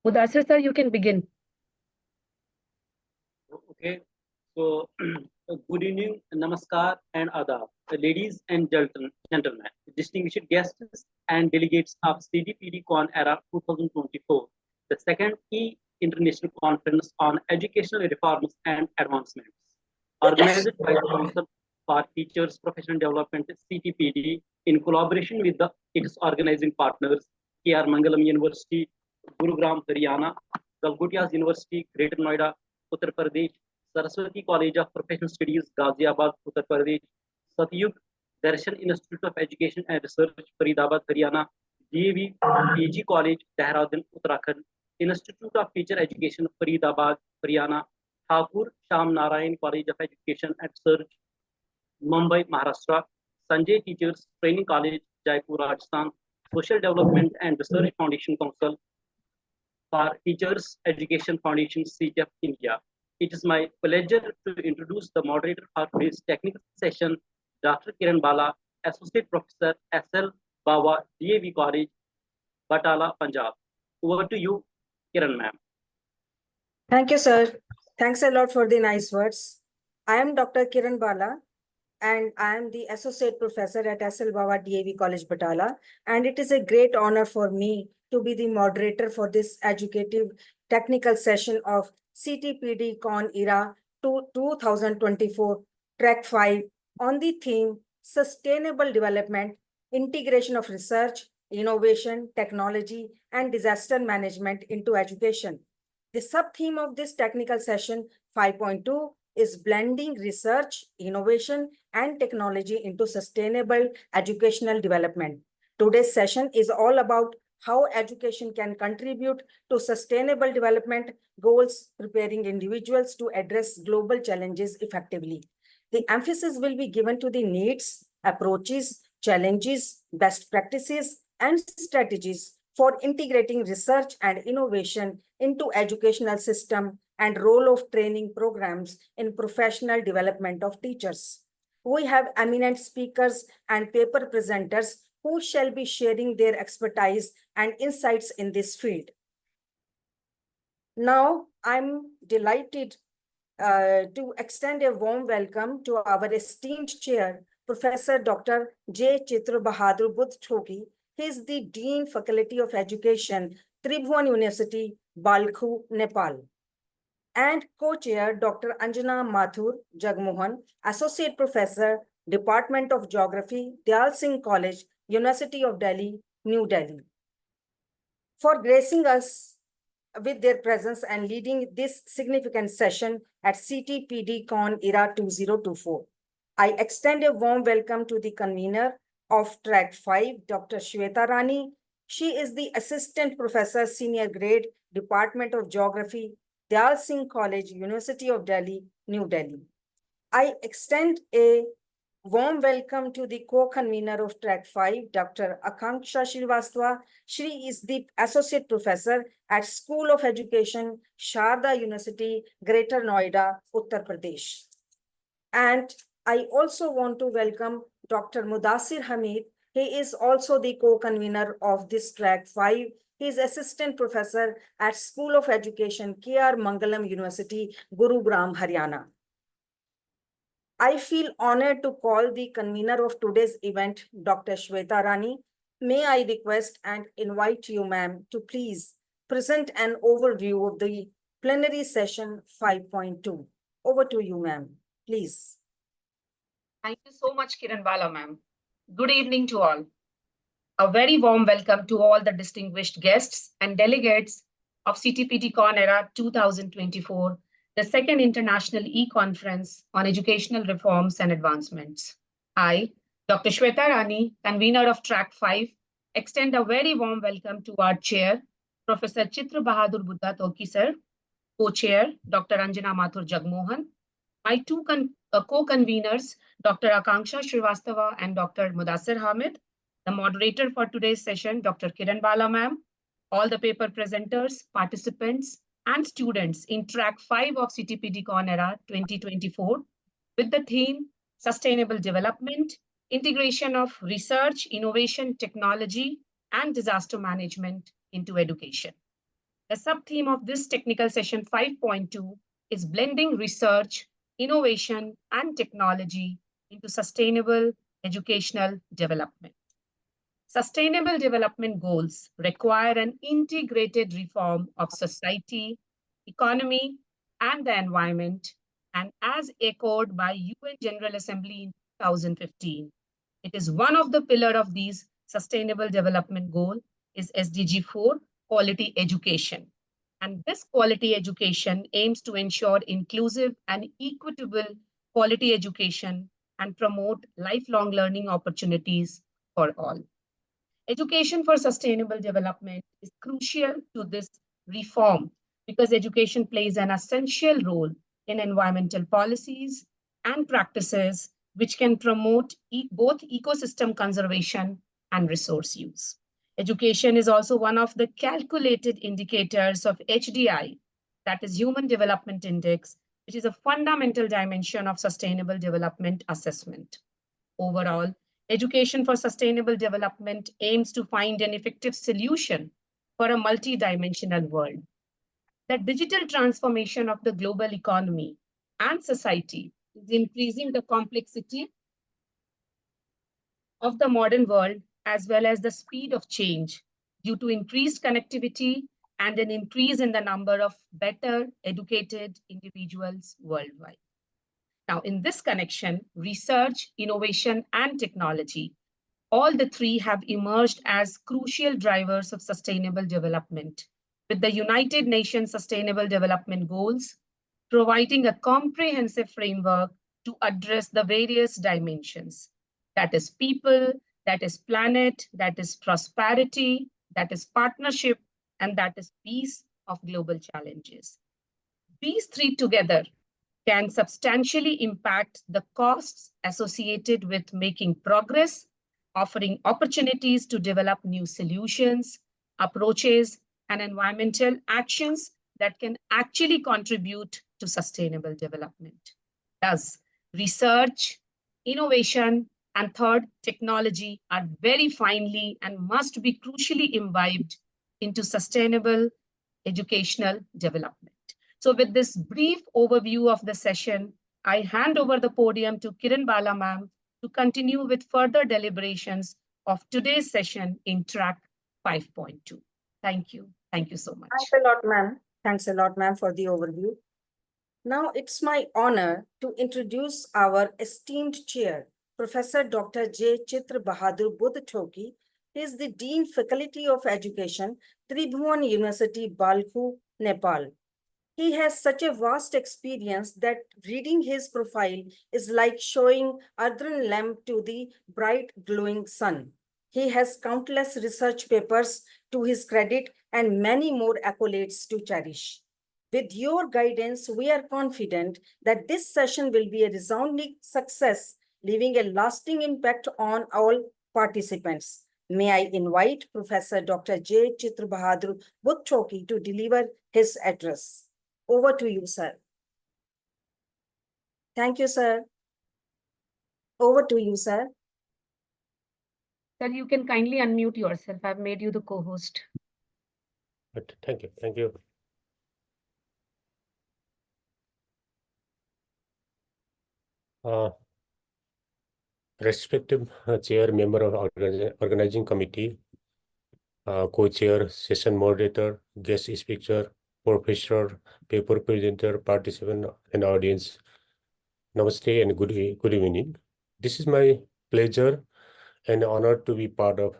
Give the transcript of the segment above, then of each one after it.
Mudassir sir, you can begin. Okay, so good evening, namaskar, and adab, ladies and gentlemen, distinguished guests and delegates of CTPDCON era 2024, the second International Conference on Educational Reforms and Advancements, organized by the Council for Teachers Professional Development (CTPD) in collaboration with its organizing partners, K.R. Mangalam University, Gurugram, Haryana, Galgutias University, Greater Noida, Uttar Pradesh, Saraswati College of Professional Studies, Ghaziabad, Uttar Pradesh, Satyug Darshan Institute of Education and Research, Faridabad, Haryana, DAV PG College, Dehradun, Uttarakhand, Institute of Teacher Education, Faridabad, Haryana, Thakur Sham Narayan College of Education and Research, Mumbai, Maharashtra, Sanjay Teachers Training College, Jaipur, Rajasthan, Social Development and Research Foundation Council for Teachers Education Foundation, CTF India. It is my pleasure to introduce the moderator for today's technical session, Dr. Kiran Bala, Associate Professor, SL Bawa, DAV College, Batala, Punjab. Over to you, Kiran ma'am. Thank you, sir. Thanks a lot for the nice words. I am Dr. Kiran Bala, and I am the Associate Professor at SL Bawa DAV College, Batala. And it is a great honor for me to be the moderator for this educative technical session of CTPDCON era 2024 track 5 on the theme Sustainable Development, Integration of Research, Innovation, Technology, and Disaster Management into Education. The sub-theme of this technical session 5.2 is blending research, innovation, and technology into sustainable educational development. Today's session is all about how education can contribute to sustainable development goals, preparing individuals to address global challenges effectively. The emphasis will be given to the needs, approaches, challenges, best practices, and strategies for integrating research and innovation into educational system and role of training programs in professional development of teachers. We have eminent speakers and paper presenters who shall be sharing their expertise and insights in this field. Now, I'm delighted to extend a warm welcome to our esteemed chair, Professor Dr. J. Chitra Bahadur Budh-Thoki. He is the Dean Faculty of Education, Tribhuvan University, Balkhu, Nepal. And co-chair Dr. Anjana Mathur Jagmohan, Associate Professor, Department of Geography, Dayal Singh College, University of Delhi, New Delhi, for gracing us with their presence and leading this significant session at CTPDCON era 2024. I extend a warm welcome to the convener of Track 5, Dr. Shweta Rani. She is the Assistant Professor, Senior Grade, Department of Geography, Dayal Singh College, University of Delhi, New Delhi. I extend a warm welcome to the co-convener of Track 5, Dr. Akanksha Srivastava. She is the Associate Professor at School of Education, Sharda University, Greater Noida, Uttar Pradesh. And I also want to welcome Dr. Mudassir Hamid. He is also the co-convener of this Track 5. He is Assistant Professor at School of Education, K.R. Mangalam University, Gurugram, Haryana. I feel honored to call the convener of today's event, Dr. Shweta Rani. May I request and invite you, ma'am, to please present an overview of the plenary session 5.2. Over to you, ma'am, please. Thank you so much, Kiran Bala, ma'am. Good evening to all. A very warm welcome to all the distinguished guests and delegates of CTPDCON era 2024, the second International E-Conference on Educational Reforms and Advancements. I, Dr. Shweta Rani, convener of Track 5, extend a very warm welcome to our chair, Professor Chitra Bahadur Budh-Thoki sir, co-chair, Dr. Anjana Mathur Jagmohan, my two co-conveners, Dr. Akanksha Srivastava and Dr. Mudassir Hamid, the moderator for today's session, Dr. Kiran Bala ma'am, all the paper presenters, participants, and students in Track 5 of CTPDCON era 2024 with the theme Sustainable Development, Integration of Research, Innovation, Technology, and Disaster Management into Education. The sub-theme of this technical session 5.2 is blending research, innovation, and technology into sustainable educational development. Sustainable development goals require an integrated reform of society, economy, and the environment, and as echoed by UN General Assembly in 2015, it is one of the pillars of these sustainable development goal is SDG 4, quality education. And this quality education aims to ensure inclusive and equitable quality education and promote lifelong learning opportunities for all. Education for sustainable development is crucial to this reform because education plays an essential role in environmental policies and practices which can promote both ecosystem conservation and resource use. Education is also one of the calculated indicators of HDI, that is Human Development Index, which is a fundamental dimension of sustainable development assessment. Overall, education for sustainable development aims to find an effective solution for a multidimensional world. The digital transformation of the global economy and society is increasing the complexity of the modern world as well as the speed of change due to increased connectivity and an increase in the number of better educated individuals worldwide. Now, in this connection, research, innovation, and technology, all the three have emerged as crucial drivers of sustainable development, with the United Nations Sustainable Development Goals providing a comprehensive framework to address the various dimensions. That is people, that is planet, that is prosperity, that is partnership, and that is peace of global challenges. These three together can substantially impact the costs associated with making progress, offering opportunities to develop new solutions, approaches, and environmental actions that can actually contribute to sustainable development. Thus, research, innovation, and third, technology are very finely and must be crucially imbibed into sustainable educational development. So with this brief overview of the session, I hand over the podium to Kiran Bala ma'am to continue with further deliberations of today's session in track 5.2. Thank you. Thank you so much. Thanks a lot, ma'am. Thanks a lot, ma'am, for the overview. Now it's my honor to introduce our esteemed chair, Professor Dr. J. Chitra Bahadur Buddh Thoki. He is the Dean Faculty of Education, Tribhuvan University, Balkhu, Nepal. He has such a vast experience that reading his profile is like showing ardent lamp to the bright glowing sun. He has countless research papers to his credit and many more accolades to cherish. With your guidance, we are confident that this session will be a resounding success, leaving a lasting impact on all participants. May I invite Professor Dr. J. Chitra Bahadur Buddh Thoki to deliver his address. Over to you, sir. Thank you, sir. Over to you, sir. Sir, you can kindly unmute yourself. I've made you the co-host. Thank you. Thank you. Respective chair, member of organizing committee, co-chair, session moderator, guest speaker, professor, paper presenter, participant, and audience. Namaste and good evening. This is my pleasure and honor to be part of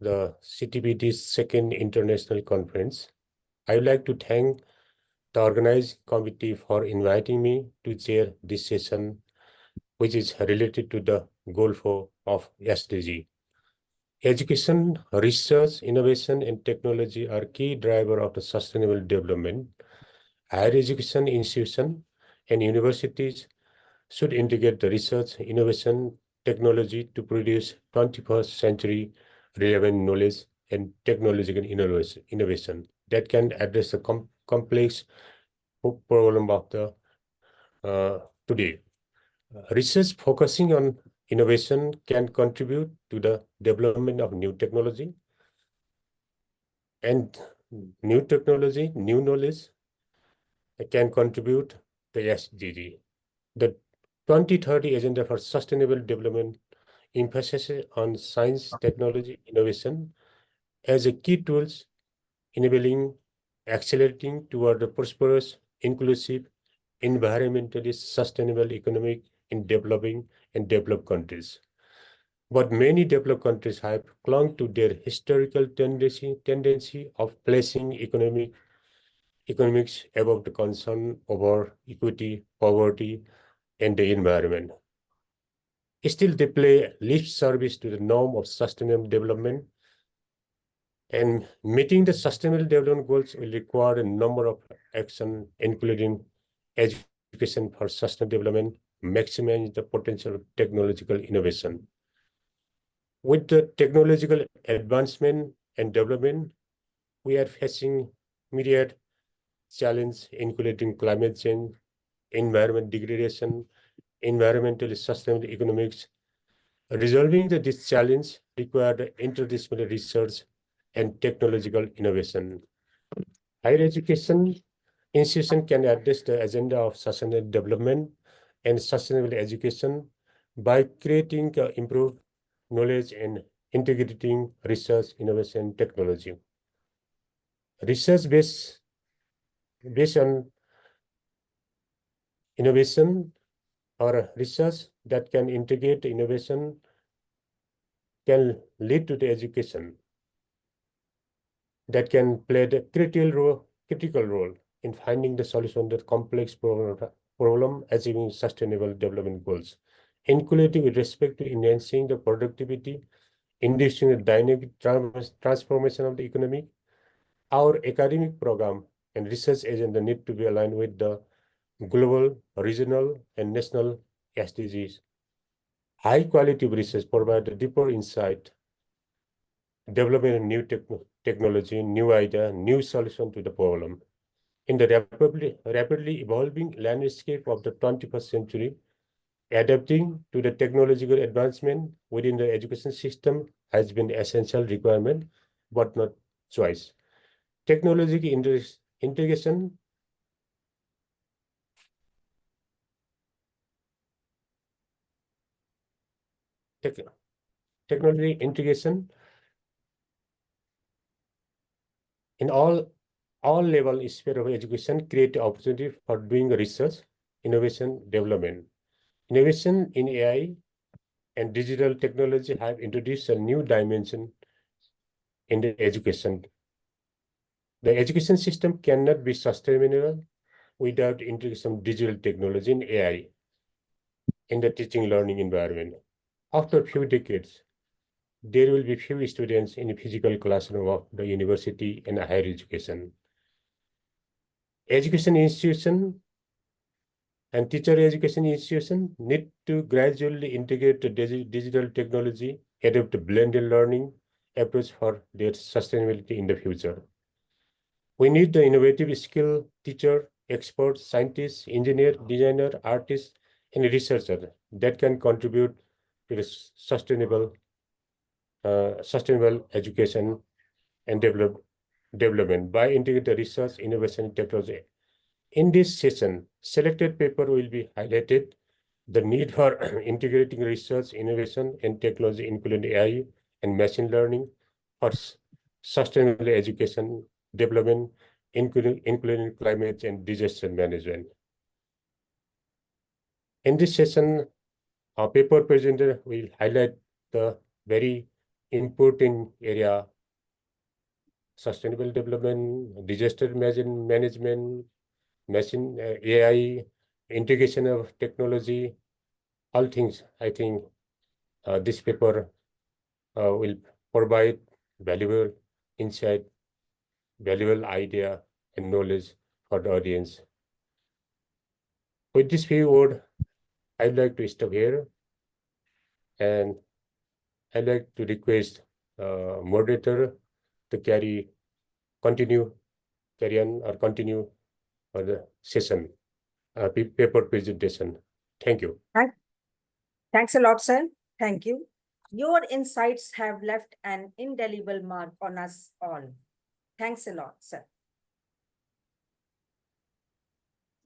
the CTPD's second international conference. I would like to thank the organizing committee for inviting me to chair this session, which is related to the goal of SDG. Education, research, innovation, and technology are key drivers of the sustainable development. Higher education institutions and universities should integrate the research, innovation, technology to produce 21st century relevant knowledge and technological innovation that can address the complex problem of the today. Research focusing on innovation can contribute to the development of new technology and new technology, new knowledge can contribute to SDG. The 2030 Agenda for Sustainable Development emphasizes on science, technology, innovation as a key tools enabling accelerating toward a prosperous, inclusive, environmentally sustainable economic in developing and developed countries. But many developed countries have clung to their historical tendency of placing economics above the concern over equity, poverty, and the environment. Still, they play lip service to the norm of sustainable development, and meeting the sustainable development goals will require a number of actions, including education for sustainable development, maximize the potential of technological innovation. With the technological advancement and development, we are facing myriad challenges, including climate change, environment degradation, environmentally sustainable economics. Resolving this challenge required interdisciplinary research and technological innovation. Higher education institution can address the agenda of sustainable development and sustainable education by creating improved knowledge and integrating research, innovation, technology. Research based on innovation or research that can integrate innovation can lead to the education that can play the critical role in finding the solution to the complex problem achieving sustainable development goals, including with respect to enhancing the productivity, inducing the dynamic transformation of the economy. Our academic program and research agenda need to be aligned with the global, regional, and national SDGs. High quality research provides a deeper insight, developing a new technology, new idea, new solution to the problem. In the rapidly evolving landscape of the 21st century, adapting to the technological advancement within the education system has been an essential requirement, but not choice. Technology integration technology integration in all level sphere of education create opportunity for doing research, innovation, development. Innovation in AI and digital technology have introduced a new dimension in the education. The education system cannot be sustainable without introduction of digital technology and AI in the teaching learning environment. After a few decades, there will be few students in a physical classroom of the university and higher education. Education institution and teacher education institution need to gradually integrate the digital technology, adopt a blended learning approach for their sustainability in the future. We need the innovative skill teacher, experts, scientists, engineer, designer, artists, and researcher that can contribute to the sustainable education and development by integrating research, innovation, and technology. In this session, selected paper will be highlighted the need for integrating research, innovation, and technology, including AI and machine learning, for sustainable education development, including climate and disaster management. In this session, our paper presenter will highlight the very important area: sustainable development, disaster management, machine AI, integration of technology, all things. I think this paper will provide valuable insight, valuable idea and knowledge for the audience. With this few words, I'd like to stop here, and I'd like to request moderator to continue the session, paper presentation. Thank you. Thanks a lot, sir. Thank you. Your insights have left an indelible mark on us all. Thanks a lot, sir.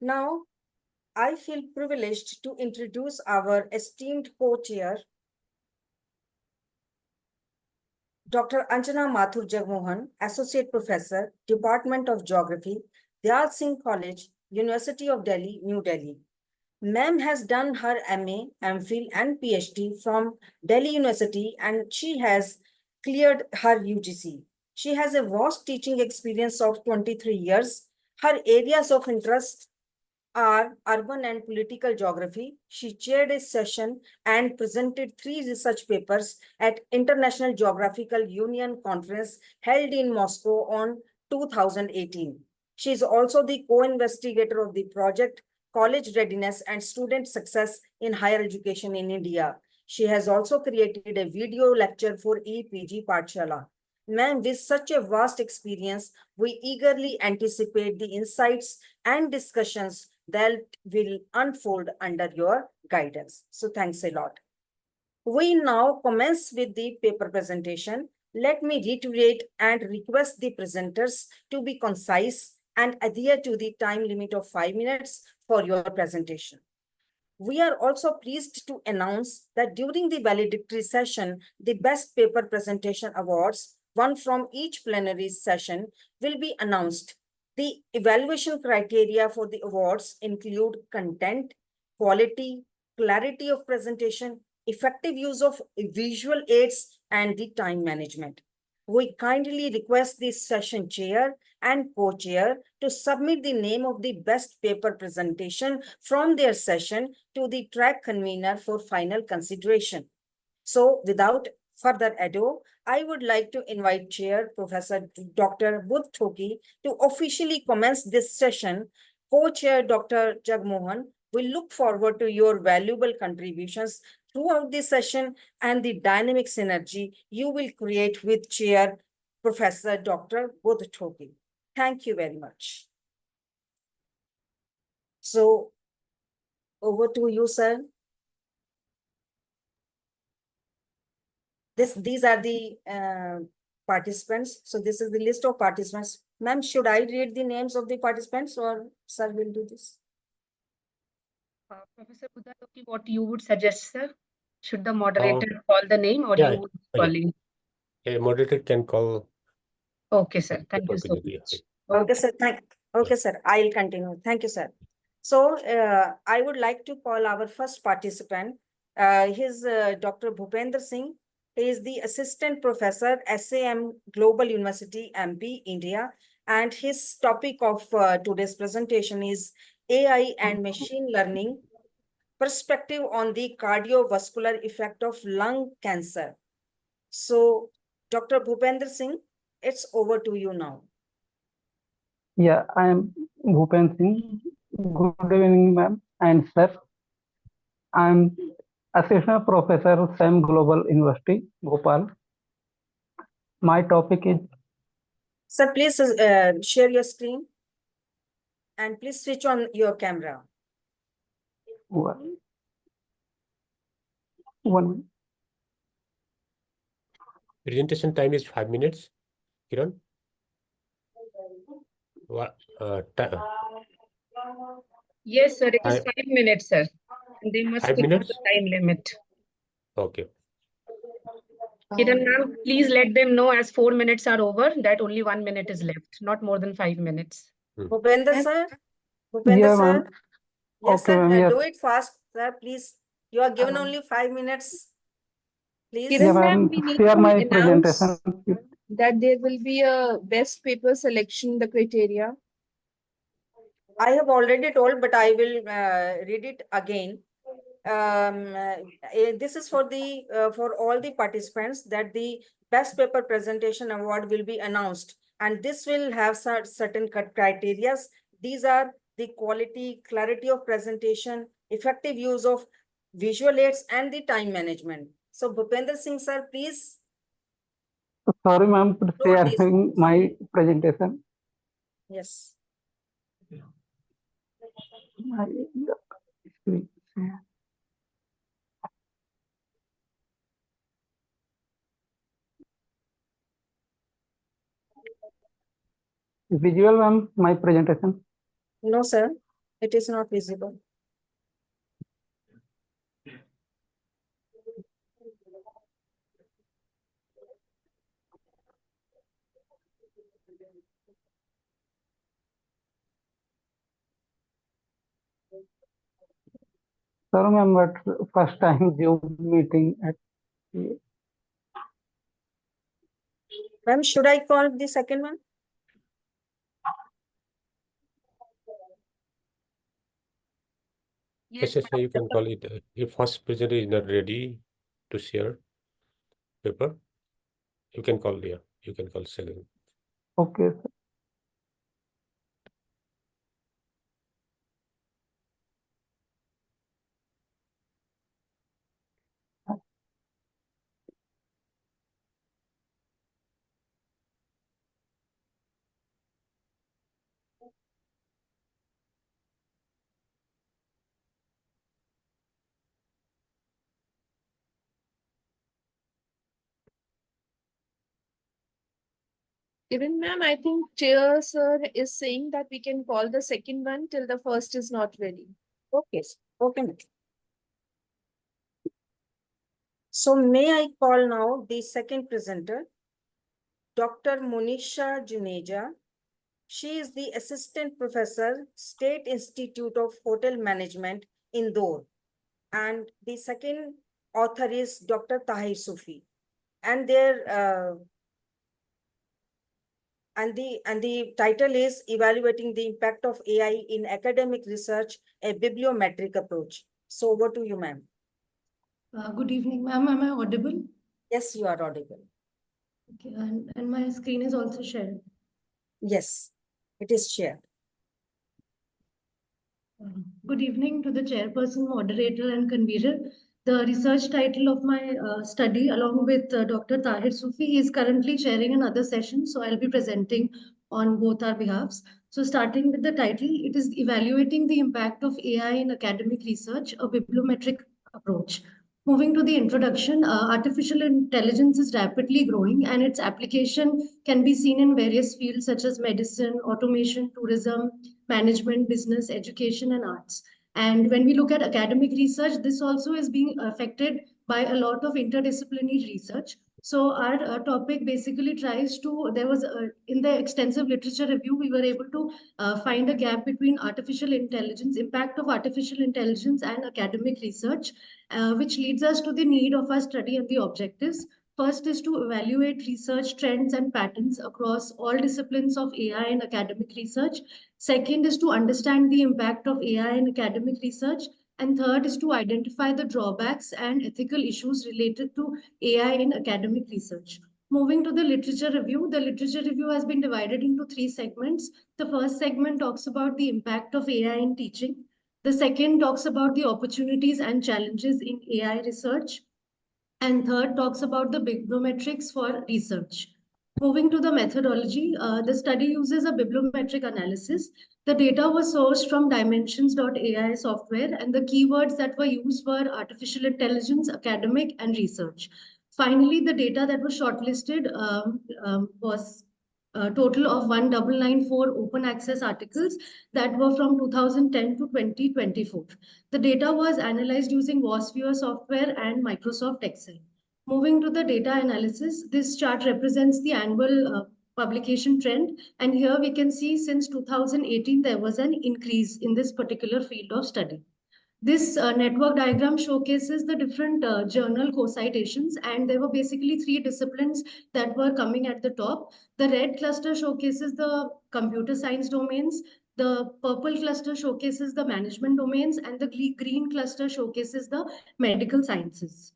Now, I feel privileged to introduce our esteemed co-chair, Dr. Anjana Mathur Jagmohan, Associate Professor, Department of Geography, Dayal Singh College, University of Delhi, New Delhi. Ma'am has done her MA, MPhil and PhD from Delhi University and she has cleared her UGC. She has a vast teaching experience of 23 years. Her areas of interest are urban and political geography. She chaired a session and presented 3 research papers at International Geographical Union Conference held in Moscow on 2018. She is also the co-investigator of the project College Readiness and Student Success in Higher Education in India. She has also created a video lecture for EPG Pathshala. Ma'am, with such a vast experience, we eagerly anticipate the insights and discussions that will unfold under your guidance. So thanks a lot. We now commence with the paper presentation. Let me reiterate and request the presenters to be concise and adhere to the time limit of 5 minutes for your presentation. We are also pleased to announce that during the valedictory session, the Best Paper Presentation Awards, one from each plenary session, will be announced. The evaluation criteria for the awards include content, quality, clarity of presentation, effective use of visual aids, and the time management. We kindly request the session chair and co-chair to submit the name of the best paper presentation from their session to the track convener for final consideration. So without further ado, I would like to invite Chair Professor Dr. Budh Thoki to officially commence this session. Co-Chair Dr. Jagmohan will look forward to your valuable contributions throughout the session and the dynamic synergy you will create with Chair Professor Dr. Budh Thoki. Thank you very much. So over to you, sir. These are the participants. So this is the list of participants. Ma'am, should I read the names of the participants or sir will do this? Professor Buddha, what you would suggest, sir? Should the moderator call the name or you would be calling? A moderator can call. Okay, sir. Thank you so much. Okay, sir. Okay, sir. I'll continue. Thank you, sir. So I would like to call our first participant. He's Dr. Bhupender Singh. He is the Assistant Professor, SAM Global University, MP, India. And his topic of today's presentation is AI and Machine Learning, Perspective on the Cardiovascular Effect of Lung Cancer. So, Dr. Bhupender Singh, it's over to you now. Yeah, I am Bhupen Singh. Good evening, ma'am and sir. I am Assistant Professor, SAM Global University, Bhopal. My topic is... Sir, please share your screen and please switch on your camera. One. Presentation time is 5 minutes. Kiran? Yes, sir. It is 5 minutes, sir. And they must 5 keep minutes? the time limit. Okay. Kiran ma'am, please let them know as 4 minutes are over that only 1 minute is left, not more than 5 minutes. Bhupender sir? Bhupender Yeah, sir? ma'am. Yes, Okay, sir. yes. Do it fast, sir, please. You are given only 5 minutes. Please. Yeah, Kiran ma'am, ma'am. we need Share to my announce presentation. that there will be a best paper selection, the criteria. I have already told, but I will read it again. This is for the for all the participants that the best paper presentation award will be announced, and this will have certain criteria. These are the quality, clarity of presentation, effective use of visual aids, and the time management. So Bhupender Singh sir, please. Sorry, ma'am, for Note these. sharing my presentation. Yes. Visual, ma'am, my presentation. No, sir, it is not visible. Sorry, ma'am, but first time Zoom meeting at. Ma'am, should I call the second one? Yes, yes, you can call it. If first presenter is not ready to share paper, you can call, yeah, you can call second. Okay, sir. Even ma'am, I think chair sir is saying that we can call the second one till the first is not ready. Okay, sir. Okay, ma'am. So may I call now the second presenter, Dr. Monisha Juneja. She is the Assistant Professor, State Institute of Hotel Management, Indore. And the second author is Dr. Tahir Sufi. And their and the title is Evaluating the Impact of AI in Academic Research, a Bibliometric Approach. So over to you, ma'am. Good evening, ma'am. Am I audible? Yes, you are audible. Okay, and my screen is also shared. Yes, it is shared. Good evening to the chairperson, moderator, and convener. The research title of my study, along with Dr. Tahir Sufi, is currently chairing another session, so I'll be presenting on both our behalves. So starting with the title, it is Evaluating the Impact of AI in Academic Research, a Bibliometric Approach. Moving to the introduction, artificial intelligence is rapidly growing and its application can be seen in various fields such as medicine, automation, tourism, management, business, education, and arts. And when we look at academic research, this also is being affected by a lot of interdisciplinary research. So our topic basically tries to, in the extensive literature review, we were able to find a gap between artificial intelligence, impact of artificial intelligence and academic research, which leads us to the need of our study and the objectives. First is to evaluate research trends and patterns across all disciplines of AI and academic research. Second is to understand the impact of AI in academic research. And third is to identify the drawbacks and ethical issues related to AI in academic research. Moving to the literature review has been divided into three segments. The first segment talks about the impact of AI in teaching. The second talks about the opportunities and challenges in AI research. And third talks about the bibliometrics for research. Moving to the methodology, the study uses a bibliometric analysis. The data was sourced from dimensions.ai software, and the keywords that were used were artificial intelligence, academic, and research. Finally, the data that was shortlisted was a total of 1994 open access articles that were from 2010 to 2024. The data was analyzed using WASViewer software and Microsoft Excel. Moving to the data analysis, this chart represents the annual publication trend. And here we can see since 2018, there was an increase in this particular field of study. This network diagram showcases the different journal co-citations, and there were basically three disciplines that were coming at the top. The red cluster showcases the computer science domains, the purple cluster showcases the management domains, and the green cluster showcases the medical sciences.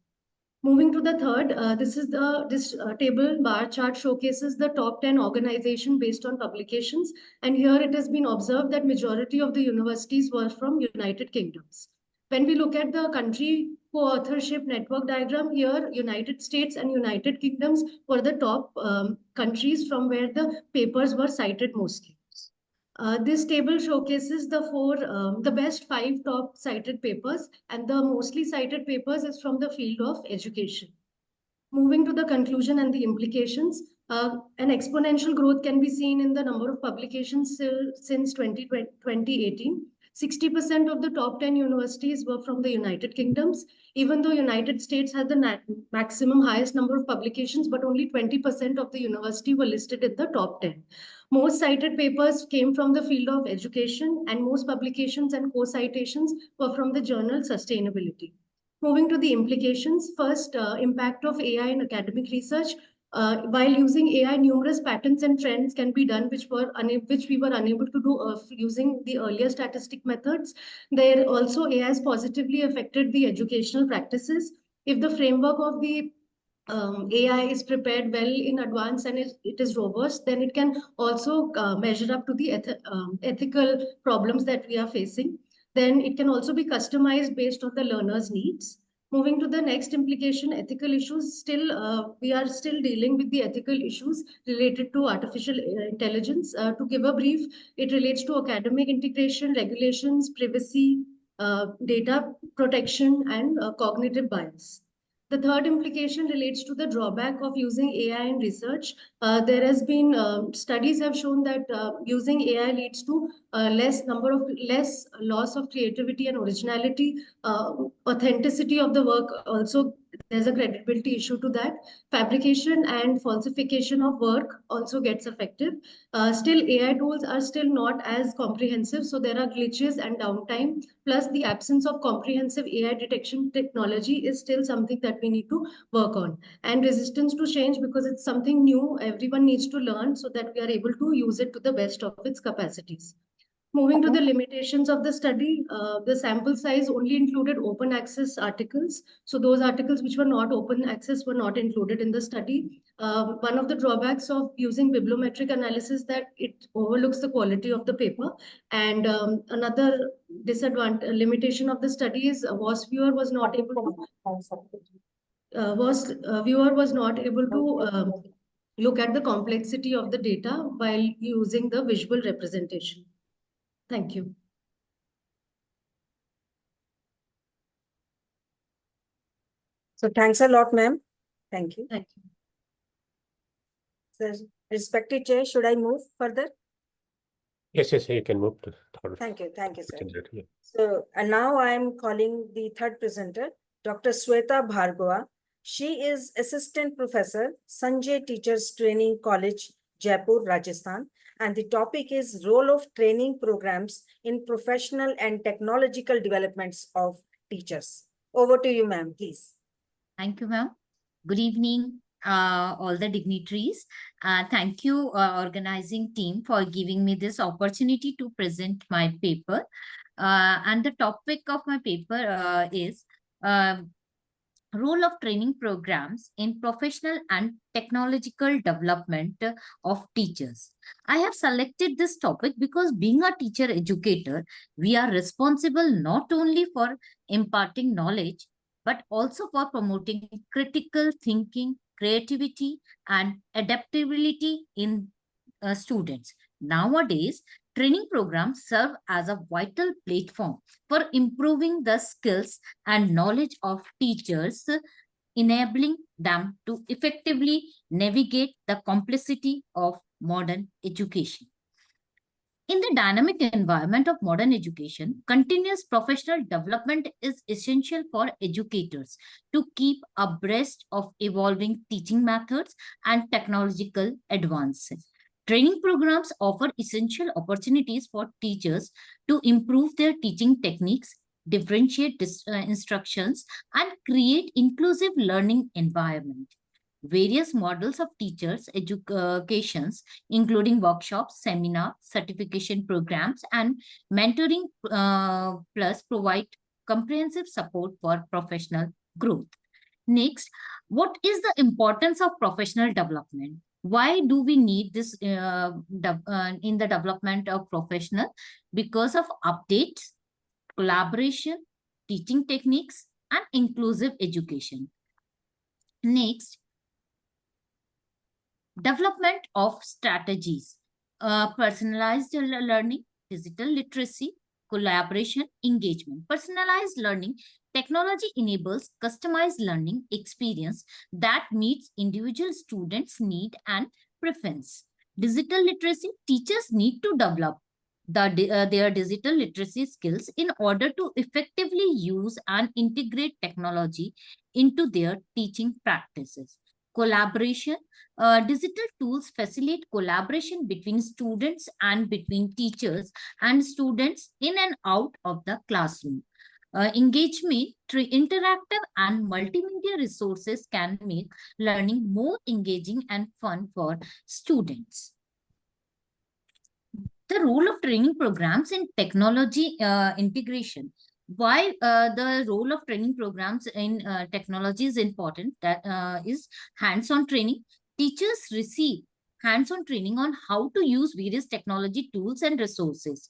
Moving to the third, this table bar chart showcases the top 10 organization based on publications. And here it has been observed that majority of the universities were from United Kingdoms. When we look at the country co-authorship network diagram here, United States and United Kingdoms were the top countries from where the papers were cited mostly. This table showcases the best 5 top cited papers, and the mostly cited papers is from the field of education. Moving to the conclusion and the implications, An exponential growth can be seen in the number of publications since 2018. 60% of the top 10 universities were from the United Kingdoms, even though United States had the maximum highest number of publications, but only 20% of the university were listed in the top 10. Most cited papers came from the field of education, and most publications and co-citations were from the journal Sustainability. Moving to the implications, first, impact of AI in academic research. While using AI, numerous patterns and trends can be done which we were unable to do using the earlier statistic methods. There also AI has positively affected the educational practices. If the framework of the AI is prepared well in advance and it is robust, then it can also measure up to the ethical problems that we are facing. Then it can also be customized based on the learner's needs. Moving to the next implication, ethical issues. We are still dealing with the ethical issues related to artificial intelligence. To give a brief, it relates to academic integration, regulations, privacy, data protection, and cognitive bias. The third implication relates to the drawback of using AI in research. There has been studies have shown that using AI leads to less loss of creativity and originality. Authenticity of the work also, there's a credibility issue to that. Fabrication and falsification of work also gets affected. Still, AI tools are still not as comprehensive, so there are glitches and downtime. Plus, the absence of comprehensive AI detection technology is still something that we need to work on. And resistance to change, because it's something new, everyone needs to learn so that we are able to use it to the best of its capacities. Moving to the limitations of the study, the sample size only included open access articles. So those articles which were not open access were not included in the study. One of the drawbacks of using bibliometric analysis that it overlooks the quality of the paper. And another disadvantage, limitation of the study is viewer was not able to look at the complexity of the data while using the visual representation. Thank you. So thanks a lot, ma'am. Thank you. Thank you. So, respected chair, should I move further? Yes, you can move to third. Thank you, sir. Yeah. So, and now I am calling the third presenter, Dr. Sweta Bhargava. She is Assistant Professor, Sanjay Teachers Training College, Jaipur, Rajasthan. And the topic is Role of Training Programs in Professional and Technological Developments of Teachers. Over to you, ma'am, please. Thank you, ma'am. Good evening, all the dignitaries. Thank you, organizing team, for giving me this opportunity to present my paper. And the topic of my paper is role of training programs in professional and technological development of teachers. I have selected this topic because being a teacher educator, we are responsible not only for imparting knowledge, but also for promoting critical thinking, creativity, and adaptability in students. Nowadays, training programs serve as a vital platform for improving the skills and knowledge of teachers, enabling them to effectively navigate the complexity of modern education. In the dynamic environment of modern education, continuous professional development is essential for educators to keep abreast of evolving teaching methods and technological advances. Training programs offer essential opportunities for teachers to improve their teaching techniques, differentiate instructions, and create inclusive learning environment. Various models of teachers' educations, including workshops, seminars, certification programs, and mentoring plus provide comprehensive support for professional growth. Next, what is the importance of professional development? Why do we need this in the development of professional? Because of updates, collaboration, teaching techniques, and inclusive education. Next, development of strategies, personalized learning, digital literacy, collaboration, engagement. Personalized learning Technology enables customized learning experience that meets individual students' need and preference. Digital literacy, teachers need to develop their digital literacy skills in order to effectively use and integrate technology into their teaching practices. Collaboration, digital tools facilitate collaboration between students and between teachers and students in and out of the classroom. Engagement, interactive and multimedia resources can make learning more engaging and fun for students. The role of training programs in technology integration. Why the role of training programs in technology is important, that is hands-on training. Teachers receive hands-on training on how to use various technology tools and resources.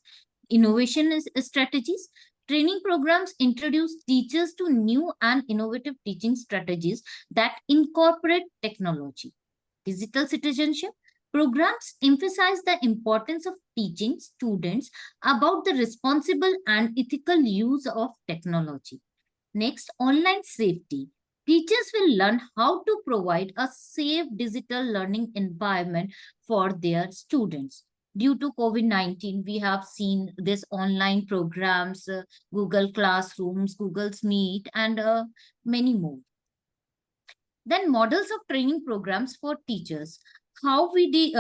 Innovation strategies. Training programs introduce teachers to new and innovative teaching strategies that incorporate technology. Digital citizenship. Programs emphasize the importance of teaching students about the responsible and ethical use of technology. Next, online safety. Teachers will learn how to provide a safe digital learning environment for their students. Due to COVID-19, we have seen this online programs, Google Classrooms, Google's Meet, and many more. Then models of training programs for teachers. How we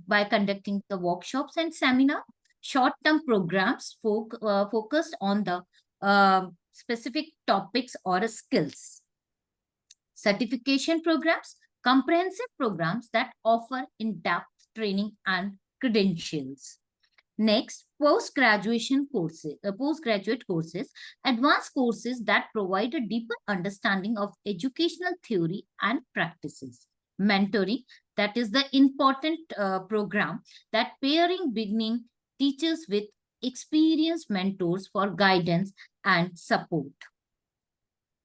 by conducting the workshops and seminar, short-term programs focused on the specific topics or skills. Certification programs, comprehensive programs that offer in-depth training and credentials. Next, postgraduate courses, advanced courses that provide a deeper understanding of educational theory and practices. Mentoring, that is the important program that pairing beginning teachers with experienced mentors for guidance and support.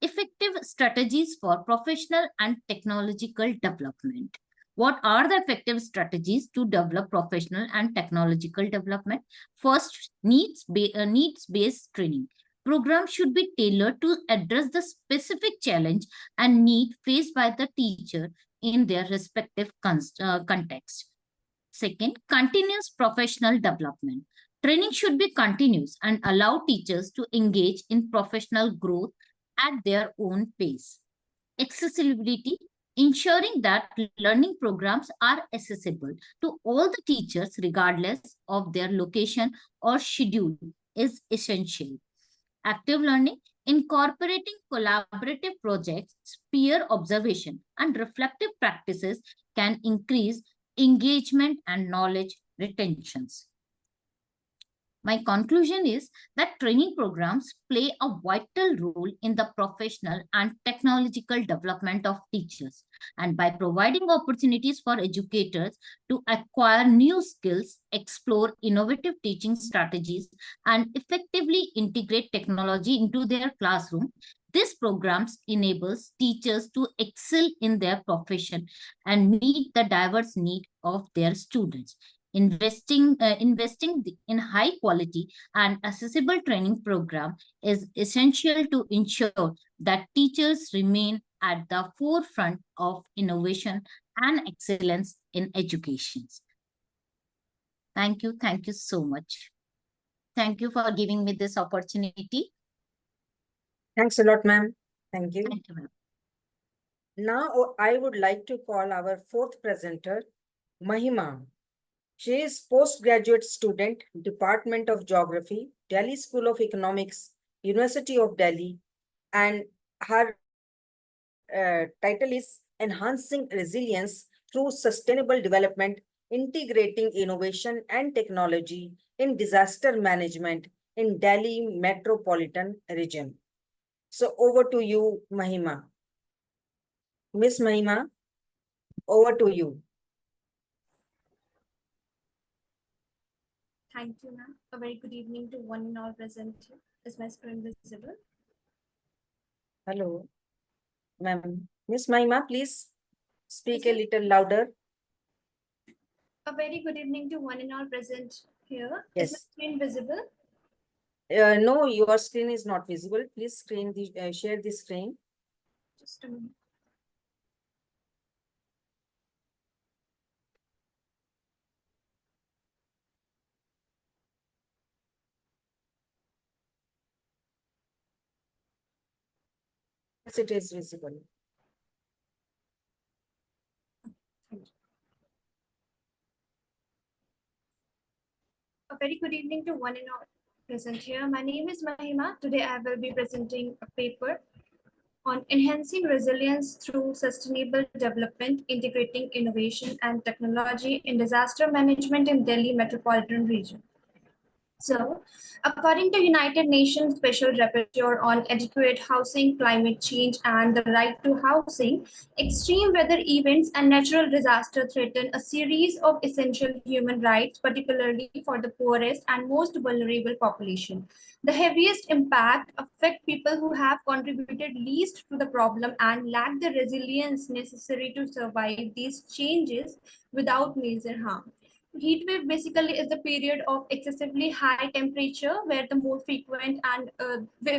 Effective strategies for professional and technological development. What are the effective strategies to develop professional and technological development? First, needs-based training. Programs should be tailored to address the specific challenge and need faced by the teacher in their respective context. Second, continuous professional development. Training should be continuous and allow teachers to engage in professional growth at their own pace. Accessibility, ensuring that learning programs are accessible to all the teachers regardless of their location or schedule is essential. Active learning, incorporating collaborative projects, peer observation, and reflective practices can increase engagement and knowledge retentions. My conclusion is that training programs play a vital role in the professional and technological development of teachers. And by providing opportunities for educators to acquire new skills, explore innovative teaching strategies, and effectively integrate technology into their classroom, these programs enables teachers to excel in their profession and meet the diverse needs of their students. Investing in high quality and accessible training program is essential to ensure that teachers remain at the forefront of innovation and excellence in education. Thank you so much. Thank you for giving me this opportunity. Thanks a lot, ma'am. Thank you. Thank you, ma'am. Now I would like to call our fourth presenter, Mahima. She is postgraduate student, Department of Geography, Delhi School of Economics, University of Delhi, and her title is Enhancing Resilience Through Sustainable Development, Integrating Innovation and Technology in Disaster Management in Delhi Metropolitan Region. So over to you, Mahima. Miss Mahima, over to you. Thank you, ma'am. A very good evening to one and all present here. Is my screen visible? Hello, ma'am. Miss Mahima, please speak a little louder. A very good evening to one and all present here. Yes. Is my screen visible? No, your screen is not visible. Please share the screen. Just a minute. Yes, it is visible. A very good evening to one and all present here. My name is Mahima. Today I will be presenting a paper on enhancing resilience through sustainable development, integrating innovation and technology in disaster management in Delhi metropolitan region. So, according to United Nations Special Rapporteur on Adequate Housing, Climate Change and the Right to Housing, extreme weather events and natural disaster threaten a series of essential human rights, particularly for the poorest and most vulnerable population. The heaviest impact affect people who have contributed least to the problem and lack the resilience necessary to survive these changes without major harm. Heat wave basically is the period of excessively high temperature where the more frequent and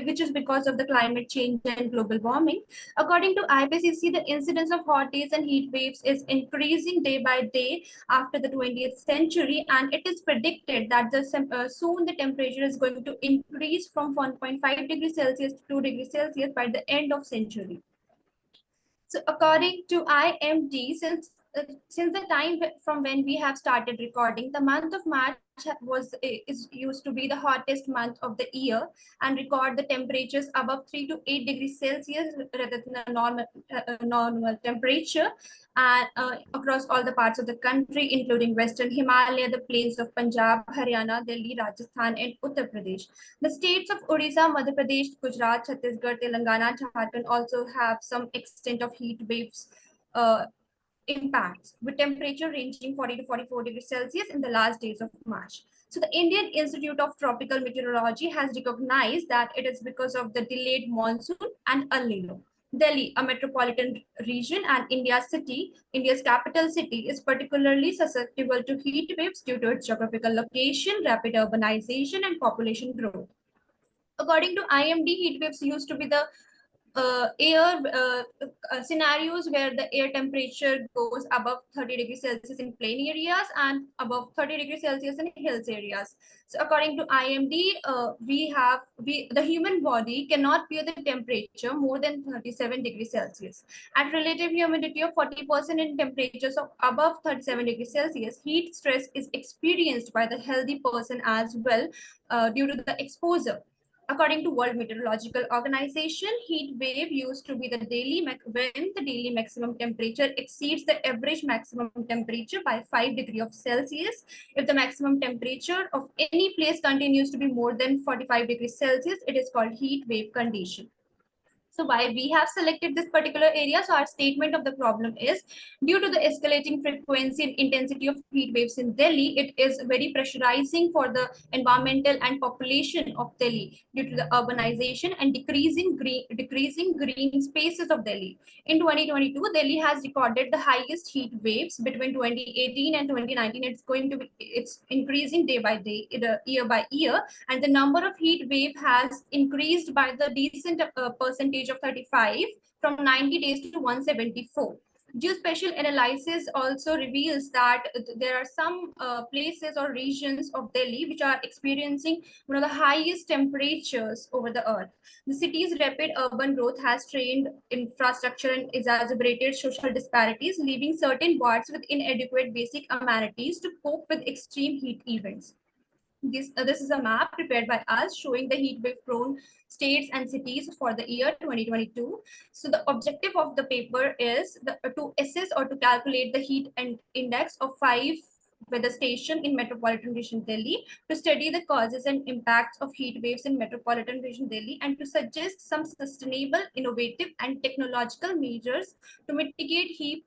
which is because of the climate change and global warming. According to IPCC, the incidence of hot days and heat waves is increasing day by day after the 20th century, and it is predicted that soon the temperature is going to increase from 1.5 degrees Celsius to 2 degrees Celsius by the end of century. So according to IMD, since the time from when we have started recording, the month of March is used to be the hottest month of the year and record the temperatures above 3 to 8 degrees Celsius rather than a normal temperature, and across all the parts of the country, including Western Himalaya, the plains of Punjab, Haryana, Delhi, Rajasthan, and Uttar Pradesh. The states of Odisha, Madhya Pradesh, Gujarat, Chhattisgarh, Telangana, Jharkhand also have some extent of heat waves impacts, with temperature ranging 40 to 44 degrees Celsius in the last days of March. So the Indian Institute of Tropical Meteorology has recognized that it is because of the delayed monsoon and El Nino. Delhi, a metropolitan region and India's capital city, is particularly susceptible to heat waves due to its geographical location, rapid urbanization, and population growth. According to IMD, heat waves used to be the scenarios where the air temperature goes above 30 degrees Celsius in plain areas and above 30 degrees Celsius in hills areas. So according to IMD, the human body cannot bear the temperature more than 37 degrees Celsius. At relative humidity of 40% in temperatures of above 37 degrees Celsius, heat stress is experienced by the healthy person as well due to the exposure. According to World Meteorological Organization, heat wave used to be when the daily maximum temperature exceeds the average maximum temperature by 5 degrees of Celsius. If the maximum temperature of any place continues to be more than 45 degrees Celsius, it is called heat wave condition. So why we have selected this particular area? So our statement of the problem is, due to the escalating frequency and intensity of heat waves in Delhi, it is very pressurizing for the environmental and population of Delhi due to the urbanization and decreasing green spaces of Delhi. In 2022, Delhi has recorded the highest heat waves between 2018 and 2019. It's increasing day by day, year by year, and the number of heat wave has increased by the decent percentage of 35 from 90 days to 174. Geospatial analysis also reveals that there are some places or regions of Delhi which are experiencing one of the highest temperatures over the earth. The city's rapid urban growth has strained infrastructure and exacerbated social disparities, leaving certain wards with inadequate basic amenities to cope with extreme heat events. This is a map prepared by us showing the heat wave prone states and cities for the year 2022. So the objective of the paper is to assess or to calculate the heat and index of 5 weather station in metropolitan region Delhi, to study the causes and impacts of heat waves in metropolitan region Delhi, and to suggest some sustainable, innovative, and technological measures to mitigate heat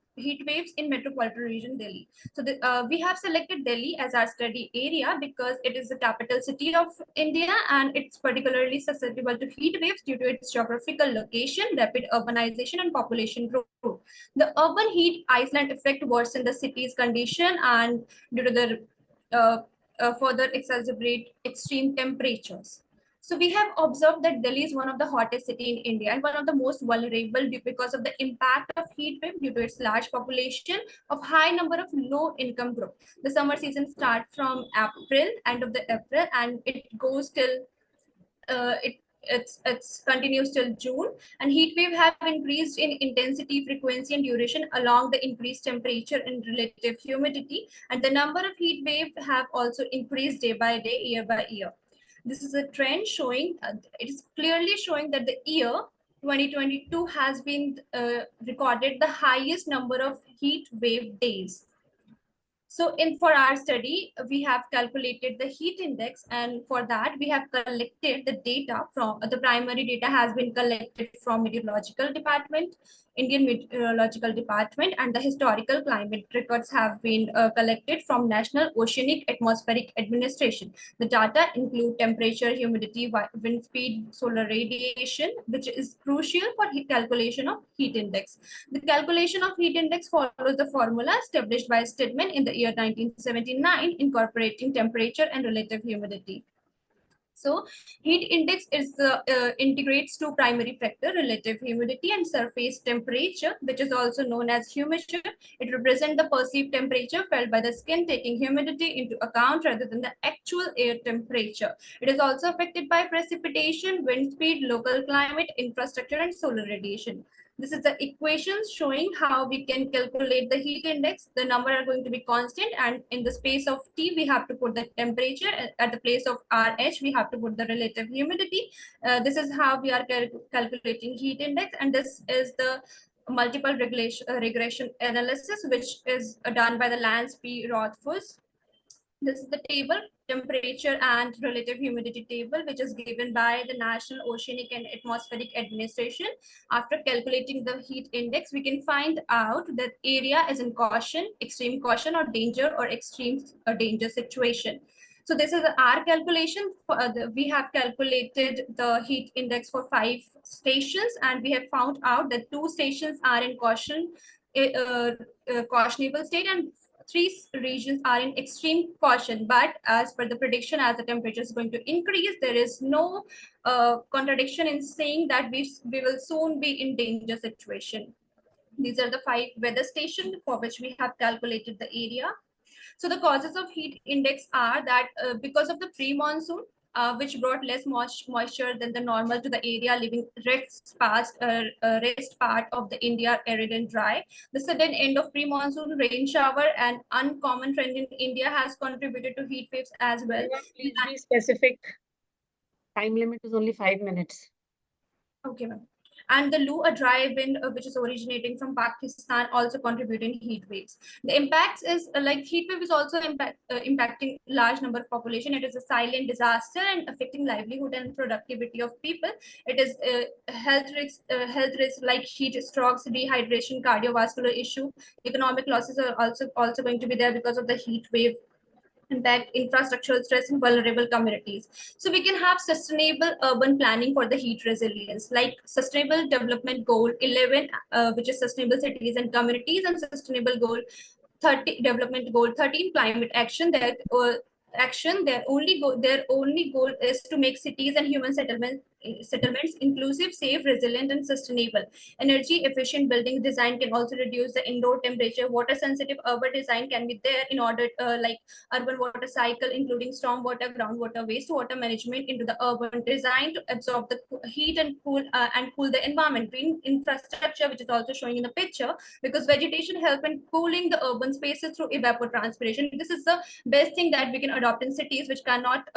waves in metropolitan region Delhi. So we have selected Delhi as our study area because it is the capital city of India and it's particularly susceptible to heat waves due to its geographical location, rapid urbanization, and population growth. The urban heat island effect worsened the city's condition and due to the further exacerbate extreme temperatures. So we have observed that Delhi is one of the hottest city in India and one of the most vulnerable because of the impact of heat wave due to its large population of high number of low income group. The summer season starts from April, end of the April, and it goes till it's continues till June, and heat wave have increased in intensity, frequency, and duration along the increased temperature and relative humidity, and the number of heat wave have also increased day by day, year by year. This is a trend showing, it is clearly showing that the year 2022 has been recorded the highest number of heat wave days. So for our study, we have calculated the heat index, and for that we have collected the data from the primary data has been collected from Meteorological Department, Indian Meteorological Department, and the historical climate records have been collected from National Oceanic Atmospheric Administration. The data include temperature, humidity, wind speed, solar radiation, which is crucial for calculation of heat index. The calculation of heat index follows the formula established by Stedman in the year 1979, incorporating temperature and relative humidity. So heat index is integrates two primary factor, relative humidity and surface temperature, which is also known as humeasure. It represents the perceived temperature felt by the skin, taking humidity into account rather than the actual air temperature. It is also affected by precipitation, wind speed, local climate, infrastructure, and solar radiation. This is the equations showing how we can calculate the heat index. The number are going to be constant, and in the space of T, we have to put the temperature. At the place of RH, we have to put the relative humidity. This is how we are calculating heat index, and this is the multiple regression analysis, which is done by the Lance P. Rothfuss. This is the table, temperature and relative humidity table, which is given by the National Oceanic and Atmospheric Administration. After calculating the heat index, we can find out that area is in caution, extreme caution, or danger, or extreme danger situation. So this is our calculation. We have calculated the heat index for 5 stations, and we have found out that 2 stations are in cautionable state, and 3 regions are in extreme caution. But as per the prediction, as the temperature is going to increase, there is no contradiction in saying that we will soon be in danger situation. These are the 5 weather stations for which we have calculated the area. So the causes of heat index are that because of the pre-monsoon, which brought less moisture than the normal to the area, leaving rest part of the India arid and dry. The sudden end of pre-monsoon rain shower and uncommon trend in India has contributed to heat waves as well. Please be specific. Time limit is only 5 minutes. Okay, ma'am. And the Loo, a dry wind which is originating from Pakistan, also contributing heat waves. The impacts is like heat wave is also impacting large number of population. It is a silent disaster and affecting livelihood and productivity of people. It is health risks like heat strokes, dehydration, cardiovascular issue. Economic losses are also going to be there because of the heat wave. Impact infrastructural stress in vulnerable communities. So we can have sustainable urban planning for the heat resilience, like Sustainable Development Goal 11, which is sustainable cities and communities, and Sustainable Goal 30, Development Goal 13, climate action. That their only goal is to make cities and human settlements inclusive, safe, resilient, and sustainable. Energy efficient building design can also reduce the indoor temperature. Water sensitive urban design can be there in order like urban water cycle, including stormwater, groundwater, wastewater management into the urban design to absorb the heat and cool the environment. Green infrastructure, which is also showing in the picture, because vegetation help in cooling the urban spaces through evapotranspiration. This is the best thing that we can adopt in cities, which cannot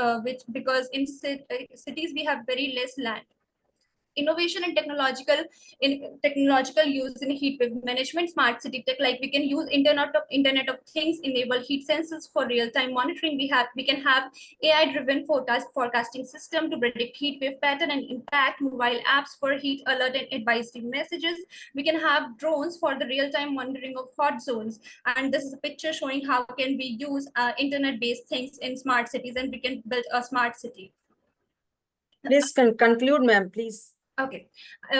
because in cities we have very less land. Innovation and technological use in heat wave management, smart city tech, like we can use internet of things, enable heat sensors for real-time monitoring. We can have AI driven forecasting system to predict heat wave pattern and impact, mobile apps for heat alert and advisory messages. We can have drones for the real-time monitoring of hot zones, and this is a picture showing how can we use internet based things in smart cities, and we can build a smart city. Please conclude, ma'am, please. Okay,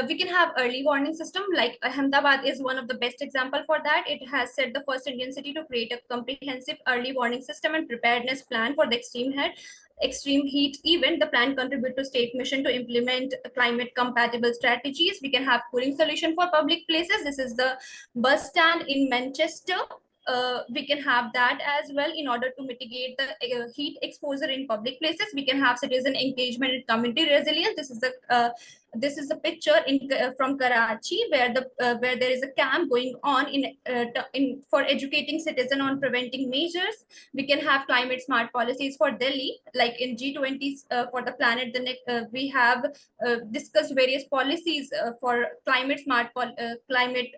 we can have early warning system, like Ahmedabad is one of the best example for that. It has set the first Indian city to create a comprehensive early warning system and preparedness plan for the extreme extreme heat event, the plan contribute to state mission to implement climate compatible strategies. We can have cooling solution for public places. This is the bus stand in Manchester. We can have that as well in order to mitigate the heat exposure in public places. We can have citizen engagement and community resilience. This is a picture from Karachi where there is a camp going on for educating citizen on preventing measures. We can have climate smart policies for Delhi, like in G20 for the planet. We have discussed various policies for climate smart climate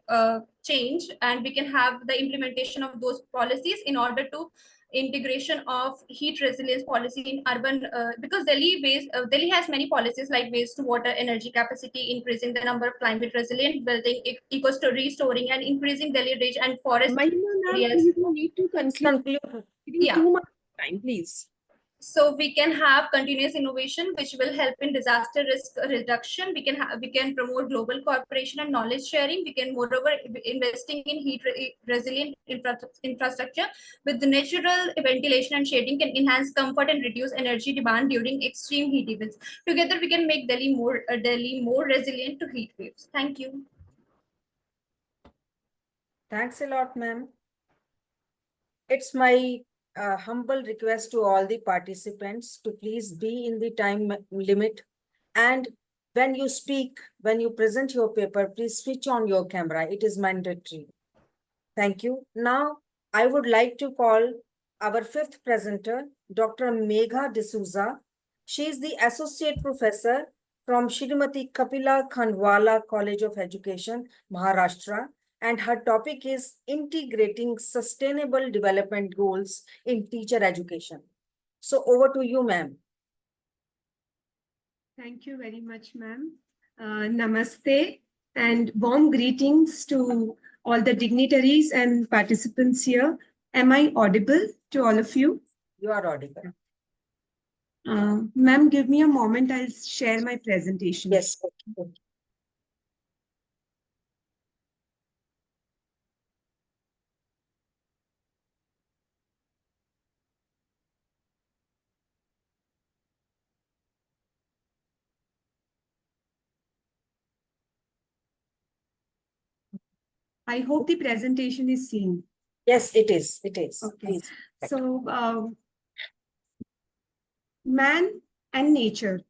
change, and we can have the implementation of those policies in order to integration of heat resilience policy in urban because Delhi has many policies like waste to water, energy capacity, increasing the number of climate resilient building, restoring and increasing Delhi ridge and forest areas. You need to conclude. Yeah. Too much time, please. So we can have continuous innovation, which will help in disaster risk reduction. We can promote global cooperation and knowledge sharing. We can, moreover, investing in heat resilient infrastructure with the natural ventilation and shading can enhance comfort and reduce energy demand during extreme heat events. Together, we can make Delhi more resilient to heat waves. Thank you. Thanks a lot, ma'am. It's my humble request to all the participants to please be in the time limit. And when you speak, when you present your paper, please switch on your camera. It is mandatory. Thank you. Now, I would like to call our fifth presenter, Dr. Megha D'Souza. She is the Associate Professor from Shrimati Kapila Khandwala College of Education, Maharashtra. And her topic is integrating sustainable development goals in teacher education. So over to you, ma'am. Thank you very much, ma'am. Namaste and warm greetings to all the dignitaries and participants here. Am I audible to all of you? You are audible. Ma'am, give me a moment. I'll share my presentation. Yes. Okay. I hope the presentation is seen. Yes, it is. It is. Okay. Please. So, man and nature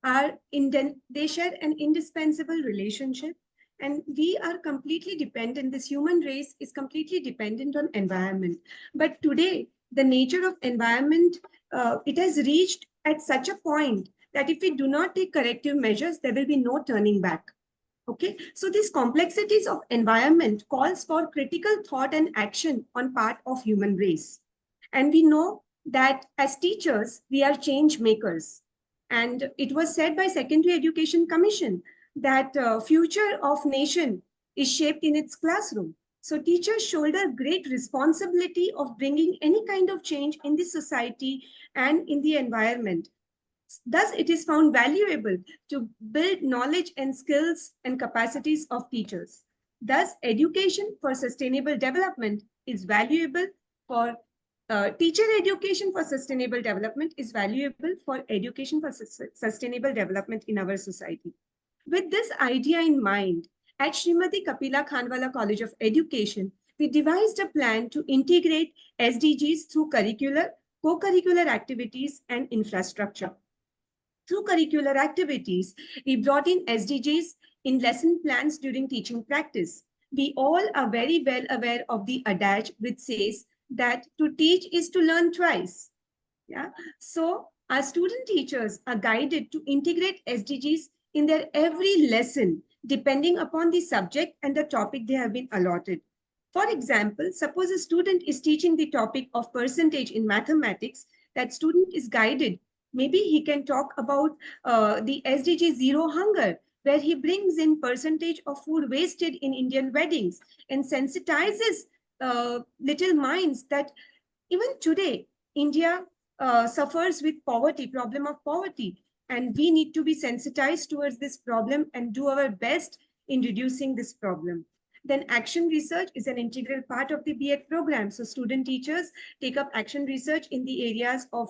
they share an indispensable relationship, and we are completely dependent. This human race is completely dependent on environment. But today, the nature of environment, it has reached at such a point that if we do not take corrective measures, there will be no turning back. Okay, so these complexities of environment calls for critical thought and action on part of human race. And we know that as teachers, we are change makers. And it was said by Secondary Education Commission that future of nation is shaped in its classroom. So teachers shoulder great responsibility of bringing any kind of change in the society and in the environment. Thus, it is found valuable to build knowledge and skills and capacities of teachers. Thus, education for sustainable development is valuable for teacher education for sustainable development is valuable for education for sustainable development in our society. With this idea in mind, at Shrimati Kapila Khandwala College of Education, we devised a plan to integrate SDGs through curricular, co-curricular activities and infrastructure. Through curricular activities, we brought in SDGs in lesson plans during teaching practice. We all are very well aware of the adage which says that to teach is to learn twice. Yeah. So our student teachers are guided to integrate SDGs in their every lesson, depending upon the subject and the topic they have been allotted. For example, suppose a student is teaching the topic of percentage in mathematics, that student is guided. Maybe he can talk about the SDG Zero Hunger, where he brings in percentage of food wasted in Indian weddings and sensitizes little minds that even today, India suffers with poverty, problem of poverty, and we need to be sensitized towards this problem and do our best in reducing this problem. Then action research is an integral part of the B.Ed program. So student teachers take up action research in the areas of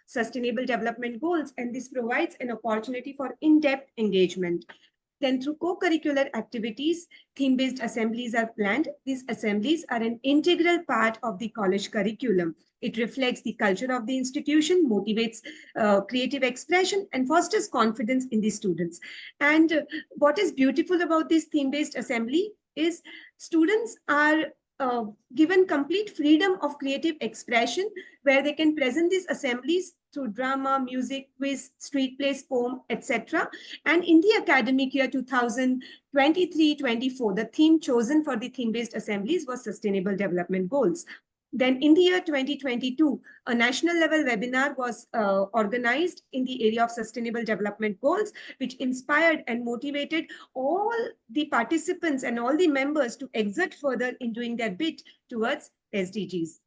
sustainable development goals, and this provides an opportunity for in-depth engagement. Then through co-curricular activities, theme-based assemblies are planned. These assemblies are an integral part of the college curriculum. It reflects the culture of the institution, motivates creative expression, and fosters confidence in the students. And what is beautiful about this theme-based assembly is students are given complete freedom of creative expression, where they can present these assemblies through drama, music, quiz, street plays, poem, etc. And in the academic year 2023-24, the theme chosen for the theme-based assemblies was Sustainable Development Goals. Then in the year 2022, a national level webinar was organized in the area of sustainable development goals, which inspired and motivated all the participants and all the members to exert further in doing their bit towards SDGs.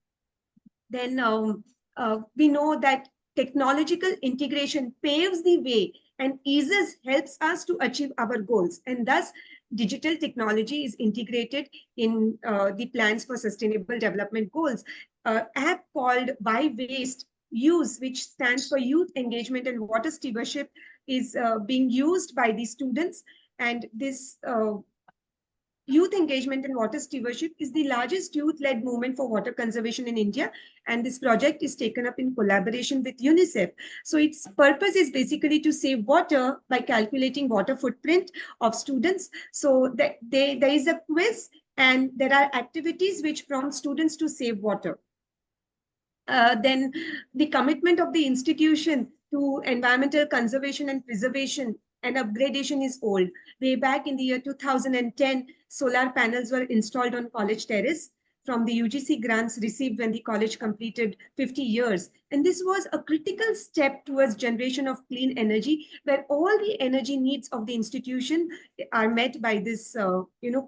Then we know that technological integration paves the way and helps us to achieve our goals. And thus, digital technology is integrated in the plans for sustainable development goals. An app called By Waste Use, which stands for Youth Engagement and Water Stewardship, is being used by the students. And this Youth Engagement and Water Stewardship is the largest youth-led movement for water conservation in India. And this project is taken up in collaboration with UNICEF. So its purpose is basically to save water by calculating water footprint of students. So that there is a quiz and there are activities which prompt students to save water. Then the commitment of the institution to environmental conservation and preservation and upgradation is old. Way back in the year 2010, solar panels were installed on college terrace from the UGC grants received when the college completed 50 years. And this was a critical step towards generation of clean energy, where all the energy needs of the institution are met by this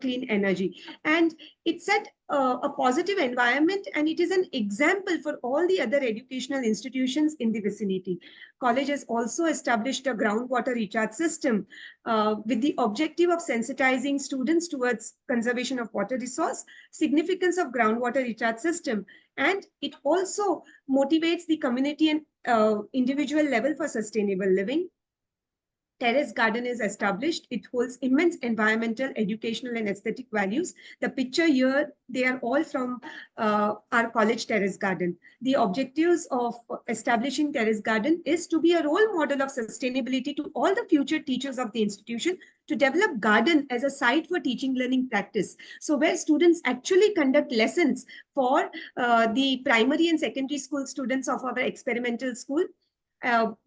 clean energy. And it set a positive environment, and it is an example for all the other educational institutions in the vicinity. College has also established a groundwater recharge system with the objective of sensitizing students towards conservation of water resource, significance of groundwater recharge system, and it also motivates the community and individual level for sustainable living. Terrace garden is established. It holds immense environmental, educational, and aesthetic values. The picture here, they are all from our college terrace garden. The objectives of establishing terrace garden is to be a role model of sustainability to all the future teachers of the institution, to develop garden as a site for teaching learning practice. So where students actually conduct lessons for the primary and secondary school students of our experimental school.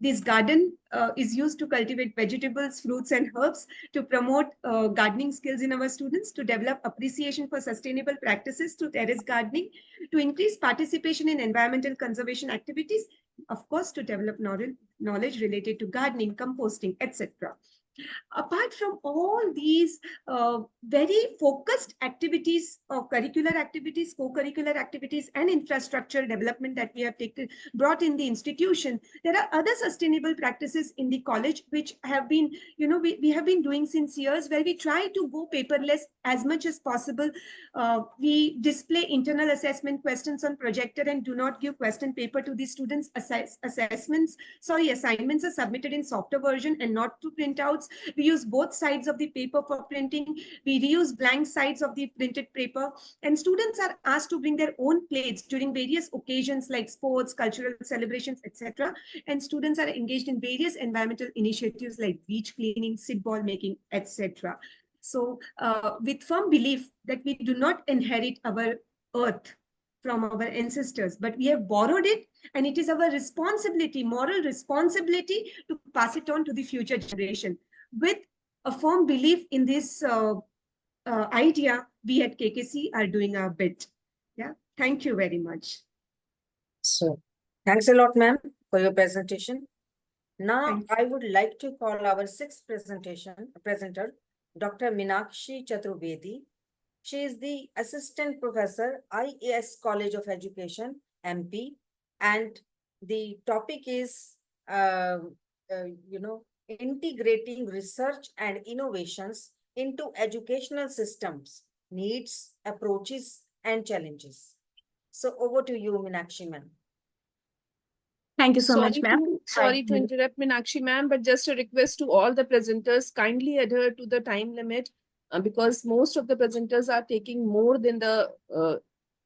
This garden is used to cultivate vegetables, fruits, and herbs, to promote gardening skills in our students, to develop appreciation for sustainable practices through terrace gardening, to increase participation in environmental conservation activities, of course, to develop knowledge related to gardening, composting, etc. Apart from all these very focused activities of curricular activities, co-curricular activities, and infrastructure development that we have brought in the institution, there are other sustainable practices in the college which have been, we have been doing since years, where we try to go paperless as much as possible. We display internal assessment questions on projector and do not give question paper to the students. Assignments are submitted in softer version and not to printouts. We use both sides of the paper for printing. We reuse blank sides of the printed paper. And students are asked to bring their own plates during various occasions like sports, cultural celebrations, etc. And students are engaged in various environmental initiatives like beach cleaning, seed ball making, etc. So with firm belief that we do not inherit our earth from our ancestors, but we have borrowed it, and it is our responsibility, moral responsibility, to pass it on to the future generation. With a firm belief in this idea, we at KKC are doing our bit. Yeah, thank you very much. So, thanks a lot, ma'am, for your presentation. Now, I would like to call our sixth presenter, Dr. Meenakshi Chaturvedi. She is the Assistant Professor, IAS College of Education, MP, and the topic is, integrating research and innovations into educational systems needs, approaches, and challenges. So over to you, Meenakshi ma'am. Thank you so much, ma'am. Sorry to interrupt, Meenakshi ma'am, but just a request to all the presenters, kindly adhere to the time limit because most of the presenters are taking more than the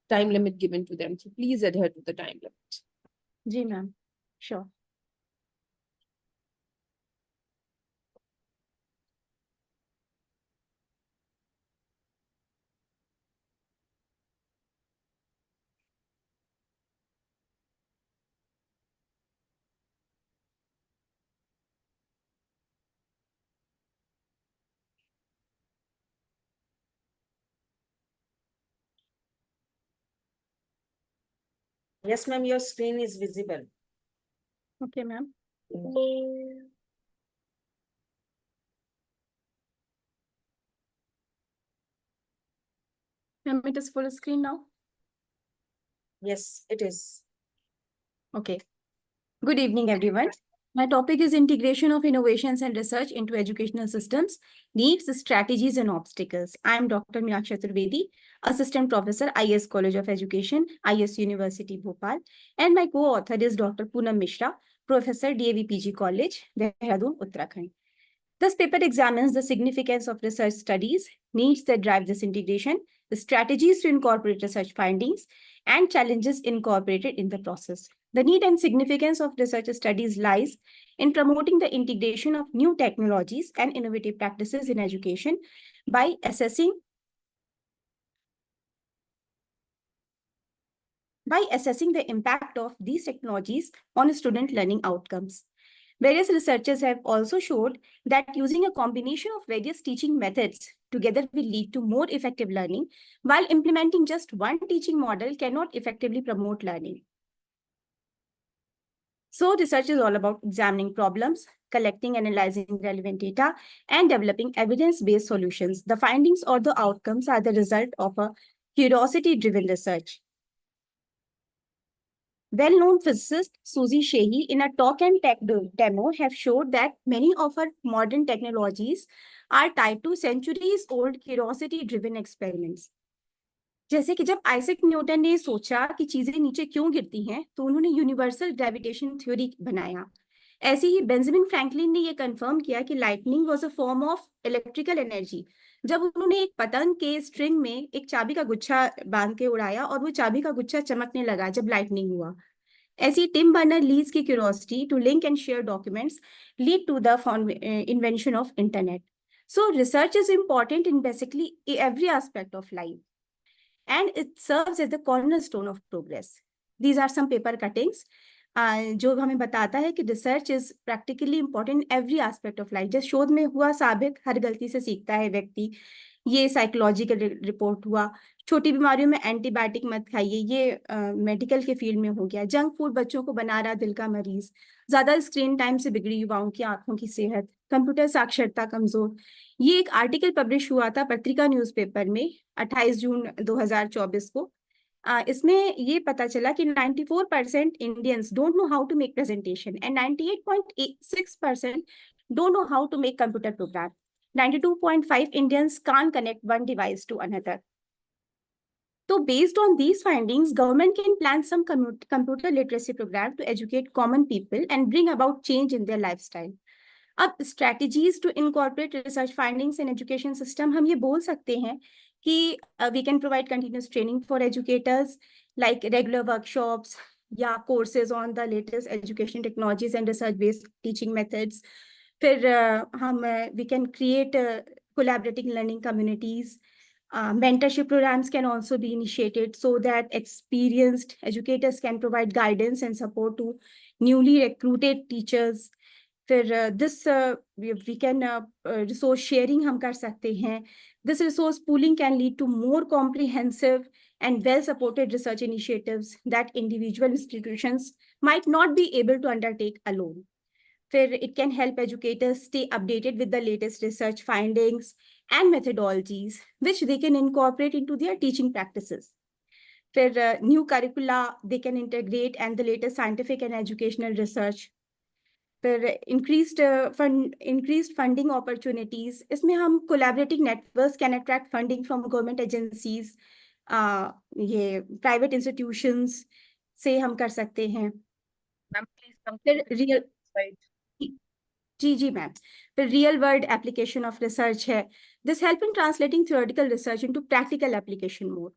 time limit given to them. So please adhere to the time limit. Ji, ma'am. Sure. Yes, ma'am, your screen is visible. Okay, ma'am. Ma'am, it is full screen now. Yes, it is. Okay. Good evening, everyone. My topic is integration of innovations and research into educational systems, needs, strategies, and obstacles. I am Dr. Meenakshi Chaturvedi, Assistant Professor, IS College of Education, IS University, Bhopal, and my co-author is Dr. Poonam Mishra, Professor, DAV PG College, Dehradun, Uttarakhand. This paper examines the significance of research studies, needs that drive this integration, the strategies to incorporate research findings, and challenges incorporated in the process. The need and significance of research studies lies in promoting the integration of new technologies and innovative practices in education by assessing the impact of these technologies on student learning outcomes. Various researchers have also showed that using a combination of various teaching methods together will lead to more effective learning, while implementing just one teaching model cannot effectively promote learning. So research is all about examining problems, collecting and analyzing relevant data, and developing evidence-based solutions. The findings or the outcomes are the result of a curiosity-driven research. Well-known physicist Suzy Sheehy in a talk and tech demo have showed that many of our modern technologies are tied to centuries-old curiosity-driven experiments. जैसे कि जब Isaac Newton ने सोचा कि चीजें नीचे क्यों गिरती हैं, तो उन्होंने यूनिवर्सल ग्रेविटेशन थ्योरी बनाया. ऐसे ही बेंजामिन फ्रैंकलिन ने ये कंफर्म किया कि lightning was a form of electrical energy. जब उन्होंने एक पतंग के स्ट्रिंग में एक चाबी का गुच्छा बांध के उड़ाया और वो चाबी का गुच्छा चमकने लगा जब लाइटनिंग हुआ. ऐसी टिम बर्नर लीज की curiosity to link and share documents lead to the invention of internet. So research is important in basically every aspect of life, and it serves as the cornerstone of progress. These are some paper cuttings जो हमें बताता है कि research is practically important in every aspect of life. जैसे शोध में हुआ साबित, हर गलती से सीखता है व्यक्ति. ये साइकोलॉजिकल रिपोर्ट हुआ. छोटी बीमारियों में एंटीबायोटिक मत खाइए, ये मेडिकल के फील्ड में हो गया. जंक फूड बच्चों को बना रहा दिल का मरीज. ज्यादा स्क्रीन टाइम से बिगड़ी युवाओं की आंखों की सेहत. कंप्यूटर साक्षरता कमजोर. ये एक आर्टिकल पब्लिश हुआ था पत्रिका न्यूज़पेपर में 28 जून 2024 को. इसमें ये पता चला कि 94% Indians don't know how to make presentation and 98.6% don't know how to make computer program. 92.5 Indians can't connect one device to another. So based on these findings, government can plan some computer literacy program to educate common people and bring about change in their lifestyle. अब strategies to incorporate research findings in education system, हम ये बोल सकते हैं कि we can provide continuous training for educators like regular workshops या courses on the latest education technologies and research-based teaching methods. फिर हम we can create collaborating learning communities. Mentorship programs can also be initiated so that experienced educators can provide guidance and support to newly recruited teachers. फिर this we can resource sharing हम कर सकते हैं. This resource pooling can lead to more comprehensive and well-supported research initiatives that individual institutions might not be able to undertake alone. फिर it can help educators stay updated with the latest research findings and methodologies, which they can incorporate into their teaching practices. फिर new curricula they can integrate and the latest scientific and educational research. फिर increased funding opportunities, इसमें हम collaborating networks can attract funding from government agencies, ये private institutions से हम कर सकते हैं. Ma'am, please come to फिर the real slide. जी मैम. फिर real world application of research है. This help in translating theoretical research into practical application mode.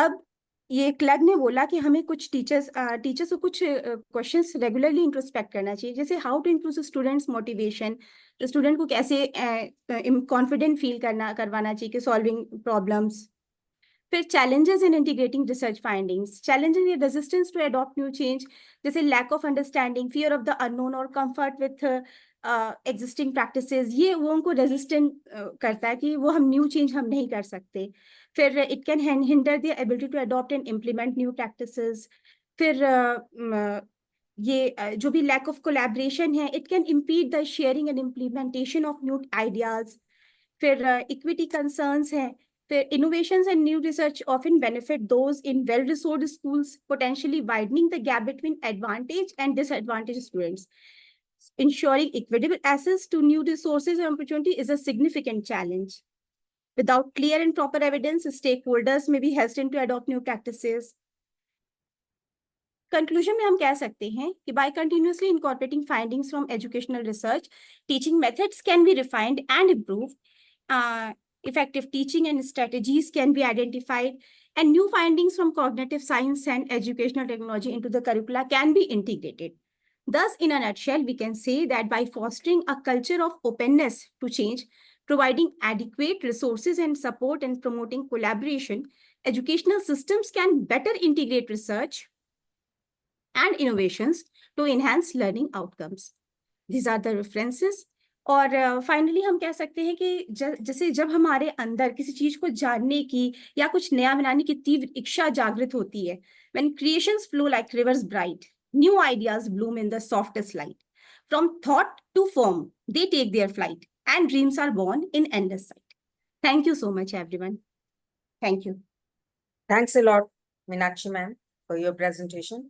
अब ये क्लग ने बोला कि हमें कुछ टीचर्स को कुछ क्वेश्चंस रेगुलरली इंट्रोस्पेक्ट करना चाहिए, जैसे how to improve students motivation, तो स्टूडेंट को कैसे कॉन्फिडेंट फील करवाना चाहिए कि सॉल्विंग प्रॉब्लम्स. फिर challenges in integrating research findings, challenges in resistance to adopt new change, जैसे lack of understanding, fear of the unknown और comfort with existing practices, ये वो उनको resistant करता है कि वो हम new change हम नहीं कर सकते. फिर it can hinder their ability to adopt and implement new practices. फिर ये जो भी lack of collaboration है, it can impede the sharing and implementation of new ideas. फिर equity concerns हैं. Innovations and new research often benefit those in well-resourced schools, potentially widening the gap between advantaged and disadvantaged students. Ensuring equitable access to new resources and opportunity is a significant challenge. Without clear and proper evidence, stakeholders may be hesitant to adopt new practices. Conclusion में हम कह सकते हैं कि by continuously incorporating findings from educational research, teaching methods can be refined and improved. Effective teaching and strategies can be identified, and new findings from cognitive science and educational technology into the curricula can be integrated. Thus, in a nutshell, we can say that by fostering a culture of openness to change, providing adequate resources and support, and promoting collaboration, educational systems can better integrate research and innovations to enhance learning outcomes. These are the references. और finally हम कह सकते हैं कि जैसे जब हमारे अंदर किसी चीज को जानने की या कुछ नया बनाने की तीव्र इच्छा जागृत होती है, when creations flow like rivers bright, new ideas bloom in the softest light. From thought to form, they take their flight, and dreams are born in endless sight. Thank you so much, everyone. Thank you. Thanks a lot, Meenakshi ma'am, for your presentation.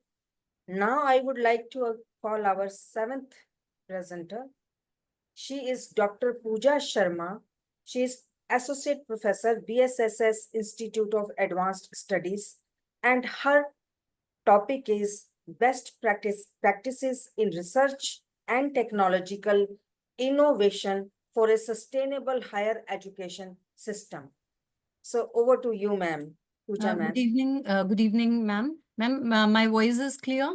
Now I would like to call our seventh presenter. She is Dr. Pooja Sharma. She is Associate Professor, BSSS Institute of Advanced Studies, and her topic is Best Practices in Research and Technological Innovation for a Sustainable Higher Education System. So over to you, ma'am. Pooja, ma'am. Good evening, ma'am. Ma'am, my voice is clear?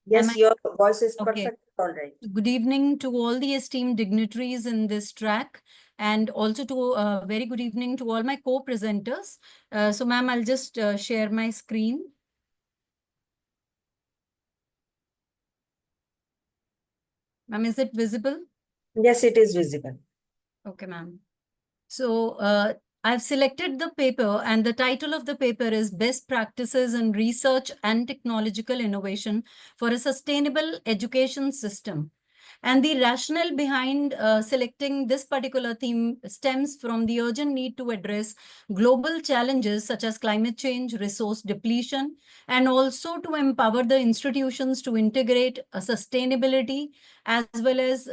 Yes, your voice is Okay. perfect. All right. Good evening to all the esteemed dignitaries in this track, and also to very good evening to all my co-presenters. So, ma'am, I'll just share my screen. Ma'am, is it visible? Yes, it is visible. Okay, ma'am. So, I've selected the paper, and the title of the paper is Best Practices in Research and Technological Innovation for a Sustainable Education System. And the rationale behind selecting this particular theme stems from the urgent need to address global challenges such as climate change, resource depletion, and also to empower the institutions to integrate sustainability as well as,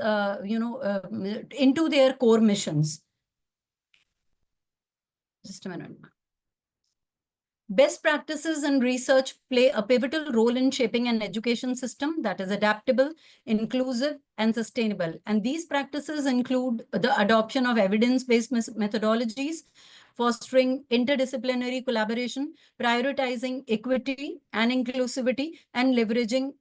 into their core missions. Just a minute. Best practices in research play a pivotal role in shaping an education system that is adaptable, inclusive, and sustainable. And these practices include the adoption of evidence-based methodologies, fostering interdisciplinary collaboration, prioritizing equity and inclusivity, and leveraging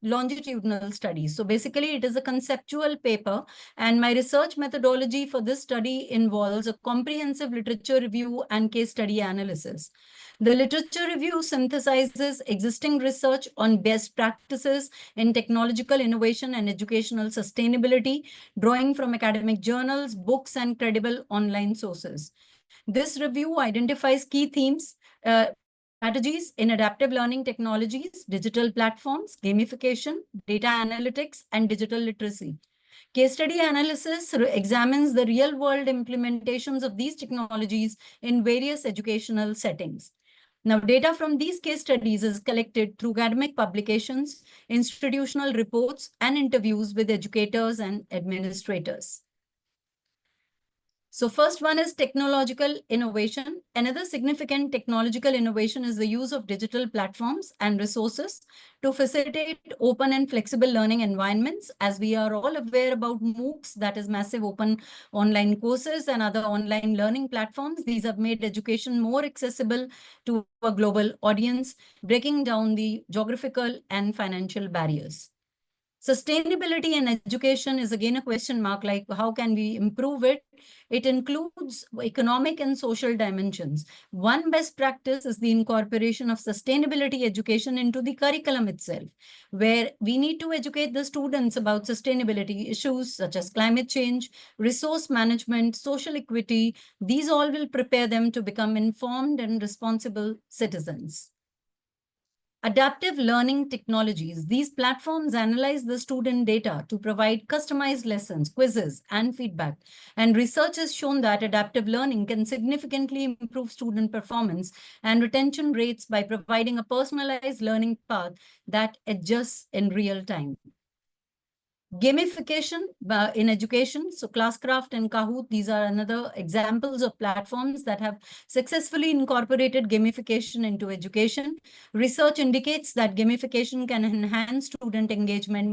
longitudinal studies. So basically, it is a conceptual paper, and my research methodology for this study involves a comprehensive literature review and case study analysis. The literature review synthesizes existing research on best practices in technological innovation and educational sustainability, drawing from academic journals, books, and credible online sources. This review identifies key themes, strategies in adaptive learning technologies, digital platforms, gamification, data analytics, and digital literacy. Case study analysis examines the real-world implementations of these technologies in various educational settings. Now, data from these case studies is collected through academic publications, institutional reports, and interviews with educators and administrators. So first one is technological innovation. Another significant technological innovation is the use of digital platforms and resources to facilitate open and flexible learning environments. As we are all aware about MOOCs, that is massive open online courses and other online learning platforms. These have made education more accessible to a global audience, breaking down the geographical and financial barriers. Sustainability in education is again a question mark, like how can we improve it? It includes economic and social dimensions. One best practice is the incorporation of sustainability education into the curriculum itself, where we need to educate the students about sustainability issues such as climate change, resource management, social equity. These all will prepare them to become informed and responsible citizens. Adaptive learning technologies. These platforms analyze the student data to provide customized lessons, quizzes, and feedback. And research has shown that adaptive learning can significantly improve student performance and retention rates by providing a personalized learning path that adjusts in real time. Gamification in education. So Classcraft and Kahoot, these are another examples of platforms that have successfully incorporated gamification into education. Research indicates that gamification can enhance student engagement,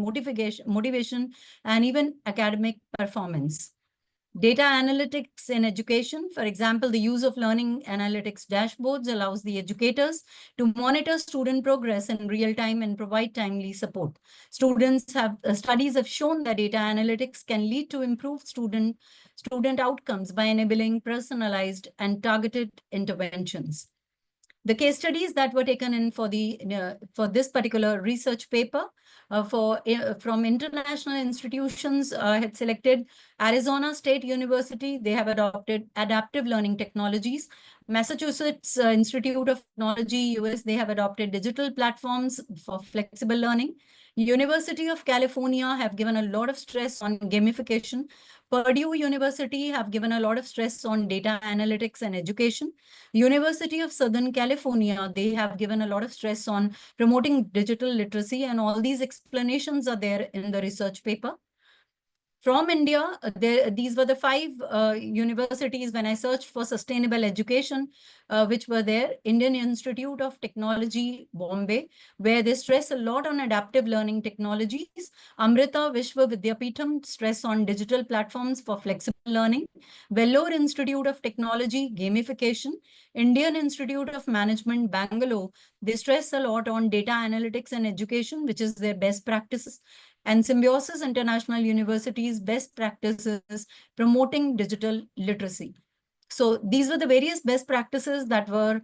motivation, and even academic performance. Data analytics in education. For example, the use of learning analytics dashboards allows the educators to monitor student progress in real time and provide timely support. Studies have shown that data analytics can lead to improved student outcomes by enabling personalized and targeted interventions. The case studies that were taken in for this particular research paper from international institutions had selected Arizona State University. They have adopted adaptive learning technologies. Massachusetts Institute of Technology, US, they have adopted digital platforms for flexible learning. University of California have given a lot of stress on gamification. Purdue University have given a lot of stress on data analytics and education. University of Southern California, they have given a lot of stress on promoting digital literacy, and all these explanations are there in the research paper. From India, these were the 5 universities when I searched for sustainable education, which were there. Indian Institute of Technology, Bombay, where they stress a lot on adaptive learning technologies. Amrita Vishwa Vidyapeetham stress on digital platforms for flexible learning. Vellore Institute of Technology, gamification. Indian Institute of Management, Bangalore, they stress a lot on data analytics and education, which is their best practices. And Symbiosis International University's best practices promoting digital literacy. So these were the various best practices that were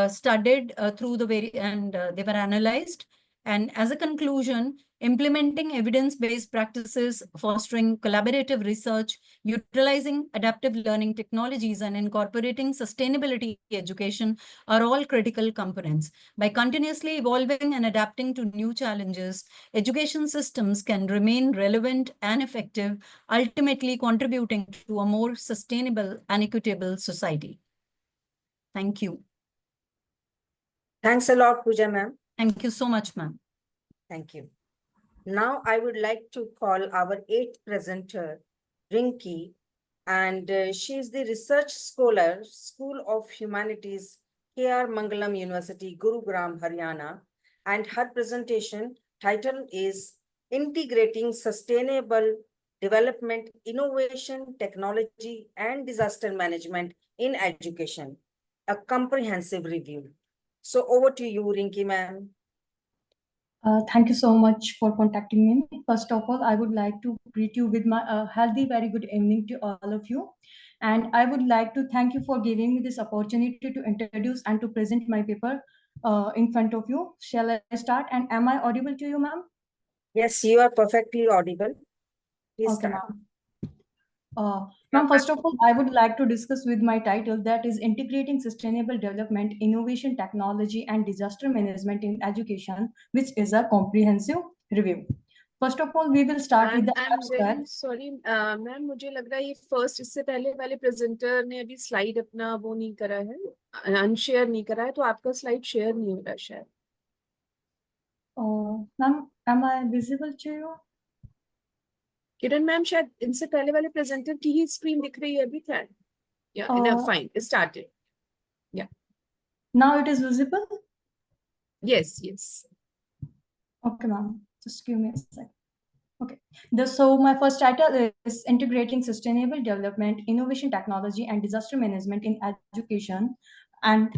studied through the they were analyzed. And as a conclusion, implementing evidence-based practices, fostering collaborative research, utilizing adaptive learning technologies, and incorporating sustainability education are all critical components. By continuously evolving and adapting to new challenges, education systems can remain relevant and effective, ultimately contributing to a more sustainable and equitable society. Thank you. Thanks a lot, Pooja ma'am. Thank you so much, ma'am. Thank you. Now I would like to call our 8th presenter, Rinki, and she is the research scholar, School of Humanities, K.R. Mangalam University, Gurugram, Haryana. And her presentation title is Integrating Sustainable Development, Innovation, Technology, and Disaster Management in Education, a comprehensive review. So over to you, Rinki ma'am. Thank you so much for contacting me. First of all, I would like to greet you with my healthy, very good evening to all of you. And I would like to thank you for giving me this opportunity to introduce and to present my paper in front of you. Shall I start? And am I audible to you, ma'am? Yes, you are perfectly audible. Please Okay, start. Ma'am, first of all, I would like to discuss with my title, that is Integrating Sustainable Development, Innovation, Technology, and Disaster Management in Education, which is a comprehensive review. First of all, we will start with the I'm abstract. very sorry, ma'am मुझे लग रहा है ये first इससे पहले वाले presenter ने अभी स्लाइड अपना वो नहीं करा है, अनशेयर नहीं करा है, तो आपका स्लाइड शेयर नहीं हो रहा है शायद. Ma'am, am I visible to you? Kiran ma'am शायद इनसे पहले वाले प्रेजेंटर की ही स्क्रीन दिख रही है अभी तक. Yeah, enough, fine. It started. Yeah. Now it is visible? Yes, yes. Okay, ma'am. Just give me a sec. Okay. So my first title is Integrating Sustainable Development, Innovation Technology, and Disaster Management in Education. And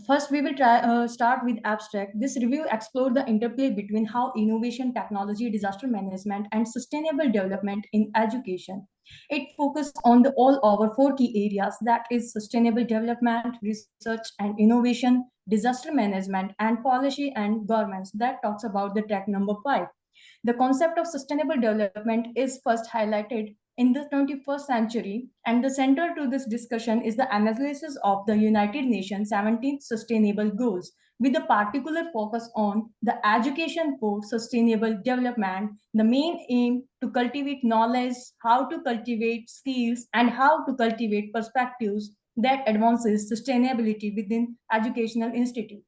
first, we will start with abstract. This review explored the interplay between how innovation, technology, disaster management, and sustainable development in education. It focused on the all over 4 key areas, that is sustainable development, research and innovation, disaster management, and policy and governance. That talks about the track number 5. The concept of sustainable development is first highlighted in the 21st century, and the center to this discussion is the analysis of the United Nations 17 Sustainable Goals, with a particular focus on the education for sustainable development. The main aim to cultivate knowledge, how to cultivate skills, and how to cultivate perspectives that advances sustainability within educational institute.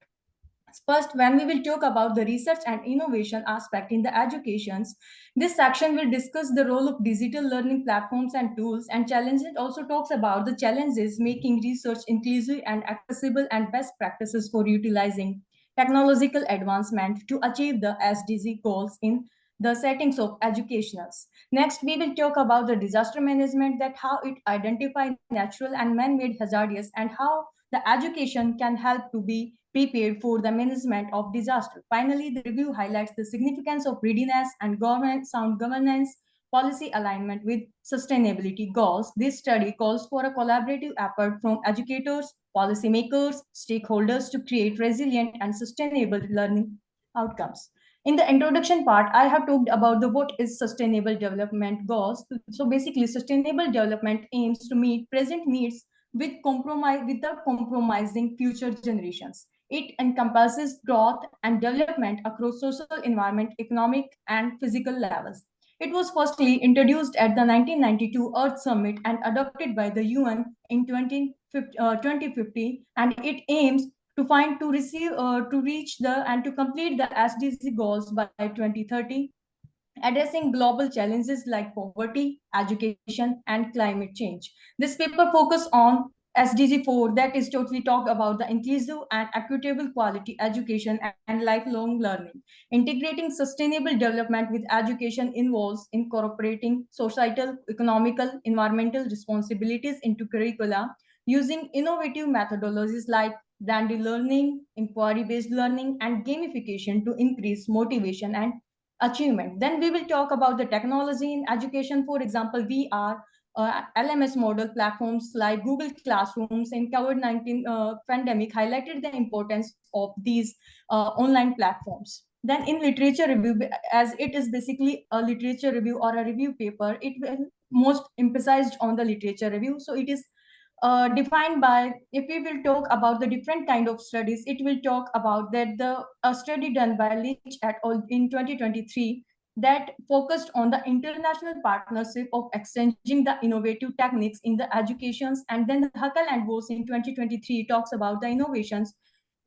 First, when we will talk about the research and innovation aspect in the educations, this section will discuss the role of digital learning platforms and tools, and challenges. It also talks about the challenges making research inclusive and accessible and best practices for utilizing technological advancement to achieve the SDG goals in the settings of educationals. Next, we will talk about the disaster management, that how it identify natural and man-made hazards and how the education can help to be prepared for the management of disaster. Finally, the review highlights the significance of readiness and sound governance, policy alignment with sustainability goals. This study calls for a collaborative effort from educators, policymakers, stakeholders to create resilient and sustainable learning outcomes. In the introduction part, I have talked about the what is sustainable development goals. So basically, sustainable development aims to meet present needs without compromising future generations. It encompasses growth and development across social, environment, economic, and physical levels. It was firstly introduced at the 1992 Earth Summit and adopted by the UN in 2050, and it aims to reach and to complete the SDG goals by 2030, addressing global challenges like poverty, education, and climate change. This paper focuses on SDG 4, that is totally talk about the inclusive and equitable quality education and lifelong learning. Integrating sustainable development with education involves incorporating societal, economical, environmental responsibilities into curricula using innovative methodologies like blended learning, inquiry-based learning, and gamification to increase motivation and achievement. Then we will talk about the technology in education. For example, VR, LMS model platforms like Google Classrooms in COVID-19 pandemic highlighted the importance of these online platforms. Then in literature review, as it is basically a literature review or a review paper, it will most emphasized on the literature review. So it is defined by, if we will talk about the different kind of studies, it will talk about that a study done by Leach et al. In 2023 that focused on the international partnership of exchanging the innovative techniques in the educations, and then the Huckle and Bose in 2023 talks about the innovations,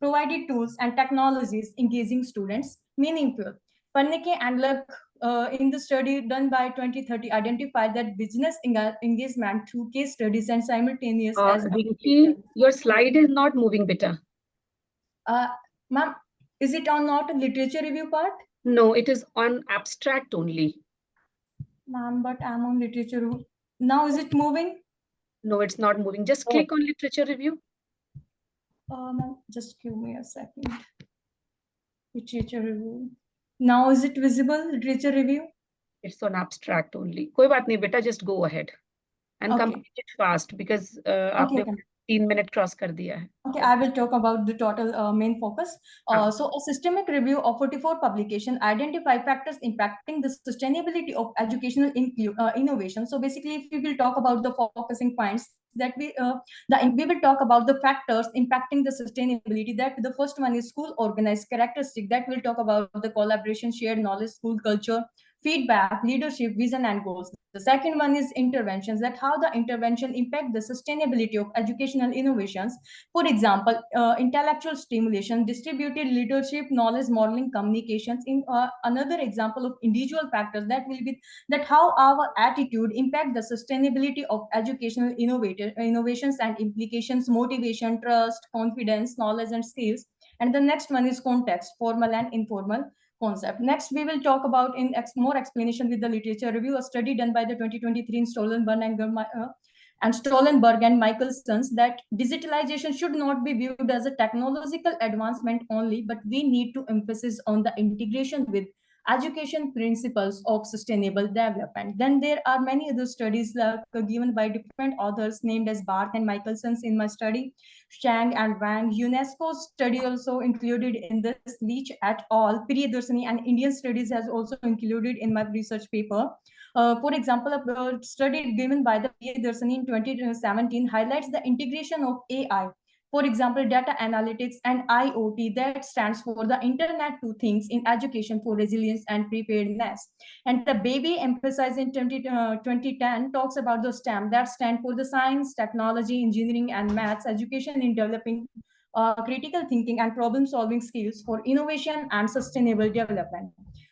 provided tools and technologies engaging students meaningful. Parnike and Luck in the study done by 2030 identified that business engagement through case studies and simultaneous as Rinki, your slide is not moving better. Ma'am, is it on not literature review part? No, it is on abstract only. Ma'am, but I'm on literature review. Now is it moving? No, it's not moving. Just click on literature review. Ma'am, just give me a second. Literature review. Now is it visible, literature review? It's on abstract only. कोई बात नहीं बेटा, just go ahead and complete it fast because आपने 3 minute cross कर दिया है. Okay, I will talk about the total main focus. So a systemic review of 44 publications identify factors impacting the sustainability of educational innovation. So basically, if we will talk about the focusing points, that we will talk about the factors impacting the sustainability. That the first one is school organized characteristic. That will talk about the collaboration, shared knowledge, school culture, feedback, leadership, vision, and goals. The second one is interventions, that how the intervention impact the sustainability of educational innovations. For example, intellectual stimulation, distributed leadership, knowledge modeling, communications. In another example of individual factors, that will be that how our attitude impact the sustainability of educational innovations and implications, motivation, trust, confidence, knowledge, and skills. And the next one is context, formal and informal concept. Next, we will talk about in more explanation with the literature review, a study done by the 2023 in Stollenberg and Michelson's, that digitalization should not be viewed as a technological advancement only, but we need to emphasize on the integration with education principles of sustainable development. Then there are many other studies given by different authors named as Barth and Michelson's in my study, Shang and Wang. UNESCO's study also included in this, Leach et al., Priyadarsini, and Indian studies has also included in my research paper. For example, a study given by the Priyadarsini in 2017 highlights the integration of AI. For example, data analytics and IoT, that stands for the Internet to Things in education for resilience and preparedness. And the baby emphasized in 2010 talks about the STEM, that stand for the science, technology, engineering, and maths, education in developing critical thinking and problem solving skills for innovation and sustainable development.